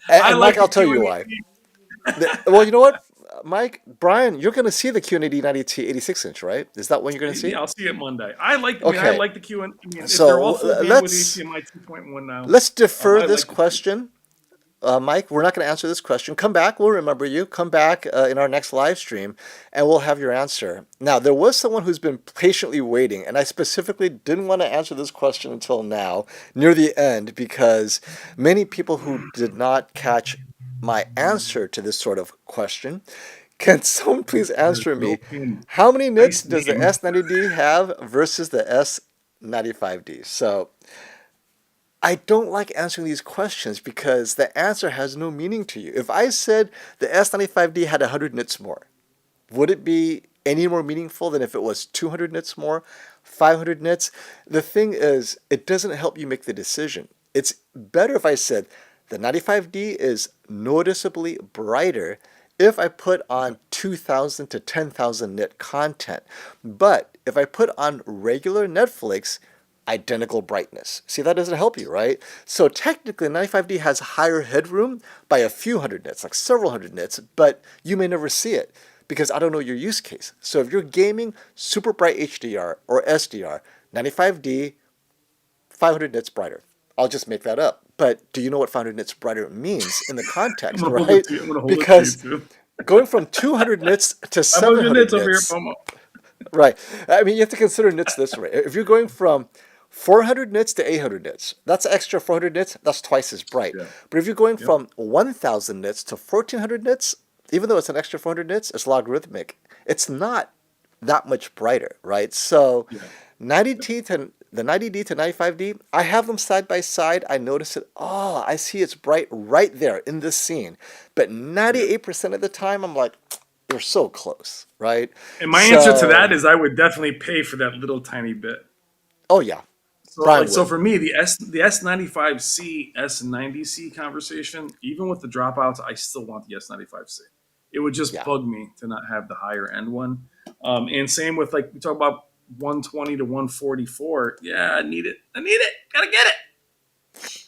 Speaker 2: I
Speaker 1: And Mike,
Speaker 2: like
Speaker 1: I'll
Speaker 2: the
Speaker 1: tell you why.
Speaker 2: QNED.
Speaker 1: Well, you know what, Mike, Brian, you're going to see the QNED 90T 86 inch, right? Is that one you're going to see?
Speaker 2: Yeah, I'll see it Monday. I
Speaker 1: Okay,
Speaker 2: like the QN. I mean, if they're all
Speaker 1: so
Speaker 2: full bandwidth HDMI 2.1 now,
Speaker 1: let's defer
Speaker 2: I
Speaker 1: this
Speaker 2: like the QN.
Speaker 1: question. Mike, we're not going to answer this question. Come back. We'll remember you. Come back in our next live stream and we'll have your answer. Now, there was someone who's been patiently waiting, and I specifically didn't want to answer this question until now, near the end, because many people who did not catch my answer to this sort of question. Can someone please answer me?
Speaker 2: European
Speaker 1: How many nits
Speaker 2: nice
Speaker 1: does the
Speaker 2: name.
Speaker 1: S90D have versus the S95D? So I don't like answering these questions because the answer has no meaning to you. If I said the S95D had 100 nits more, would it be any more meaningful than if it was 200 nits more, 500 nits? The thing is, it doesn't help you make the decision. It's better if I said the 95D is noticeably brighter if I put on 2,000 to 10,000 nit content. But if I put on regular Netflix, identical brightness. See, that doesn't help you, right? So technically, 95D has higher headroom by a few hundred nits, like several hundred nits, but you may never see it because I don't know your use case. So if you're gaming super bright HDR or SDR, 95D, 500 nits brighter. I'll just make that up. But do you know what 500 nits brighter means in the
Speaker 2: I'm
Speaker 1: context,
Speaker 2: gonna hold it
Speaker 1: right?
Speaker 2: to you. I'm gonna hold it to you
Speaker 1: Because
Speaker 2: too.
Speaker 1: going from 200 nits to
Speaker 2: 500
Speaker 1: 700
Speaker 2: nits over here,
Speaker 1: nits,
Speaker 2: Pomo.
Speaker 1: right? I mean, you have to consider nits this way. If you're going from 400 nits to 800 nits, that's extra 400 nits, that's twice as bright.
Speaker 2: Yeah.
Speaker 1: But if you're going
Speaker 2: Yep.
Speaker 1: from 1000 nits to 1400 nits, even though it's an extra 400 nits, it's logarithmic. It's not that much brighter, right? So
Speaker 2: Yeah.
Speaker 1: 90T to the 90D to 95D, I have them side by side. I notice it. Oh, I see it's bright right there in this scene. But
Speaker 2: Yeah.
Speaker 1: 98% of the time, I'm like, you're so close, right?
Speaker 2: And my answer to that
Speaker 1: So,
Speaker 2: is I would definitely pay for that little tiny bit.
Speaker 1: oh yeah, Brian
Speaker 2: So
Speaker 1: would.
Speaker 2: for me, the S95C S90C conversation, even with the dropouts, I still want the S95C. It would just
Speaker 1: Yeah,
Speaker 2: bug me to not have the higher end one. And same with like we talk about 120 to 144. Yeah, I need it. I need it. Gotta get it.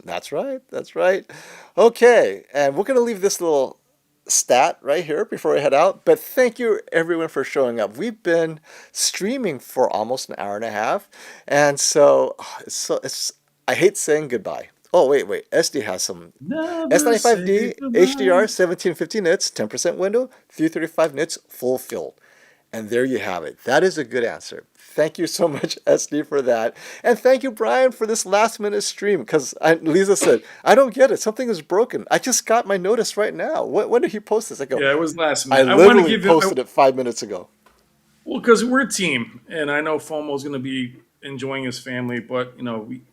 Speaker 1: that's right. That's right. Okay, and we're going to leave this little stat right here before I head out. But thank you everyone for showing up. We've been streaming for almost an hour and a half, and so it's I hate saying goodbye. Oh wait, SD has some
Speaker 2: Never say
Speaker 1: S95D HDR
Speaker 2: goodbye.
Speaker 1: 1750 nits, 10% window, 335 nits, full fill. And there you have it. That is a good answer. Thank you so much, SD, for that. And thank you, Brian, for this last minute stream. Because Lisa said, I don't get it. Something is broken. I just got my notice right now. When did he post this? I go,
Speaker 2: Yeah, it was last
Speaker 1: I
Speaker 2: minute. I want to
Speaker 1: literally
Speaker 2: give him.
Speaker 1: posted it 5 minutes ago.
Speaker 2: Well, because we're a team, and I know FOMO's going to be enjoying his family, but we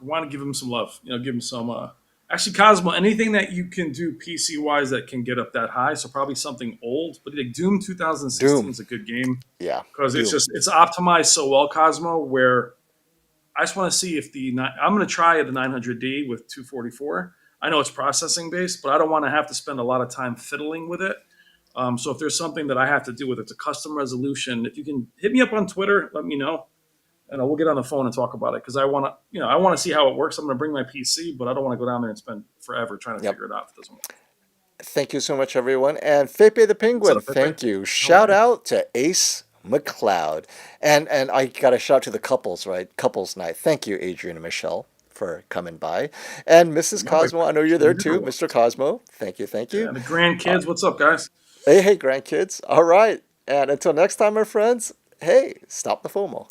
Speaker 2: want to give him some love. Give him some. Actually, Cosmo, anything that you can do PC wise that can get up that high. So probably something old, but like Doom 2016
Speaker 1: Doom.
Speaker 2: is a good game
Speaker 1: Yeah,
Speaker 2: because
Speaker 1: Doom.
Speaker 2: it's optimized so well, Cosmo. Where I just want to see if I'm going to try the 900D with 244. I know it's processing based, but I don't want to have to spend a lot of time fiddling with it. So if there's something that I have to do with it's a custom resolution, if you can hit me up on Twitter, let me know, and we'll get on the phone and talk about it because I want to see how it works. I'm going to bring my PC, but I don't want to go down there and spend forever trying to
Speaker 1: Yep.
Speaker 2: figure it out if it doesn't work.
Speaker 1: Thank you so much, everyone. And Fepe the
Speaker 2: What's
Speaker 1: Penguin,
Speaker 2: up, Pepe?
Speaker 1: thank you.
Speaker 2: No
Speaker 1: Shout
Speaker 2: way.
Speaker 1: out to Ace McLeod. And I got a shout to the couples, right? Couples night. Thank you, Adrian and Michelle, for coming by. And Mrs.
Speaker 2: Yeah, my
Speaker 1: Cosmo, I know you're there
Speaker 2: never
Speaker 1: too.
Speaker 2: was.
Speaker 1: Mr. Cosmo, thank you, thank
Speaker 2: Yeah,
Speaker 1: you.
Speaker 2: the
Speaker 1: Uh,
Speaker 2: grandkids. What's up, guys?
Speaker 1: hey, grandkids. All right. And until next time, my friends, hey, stop the FOMO.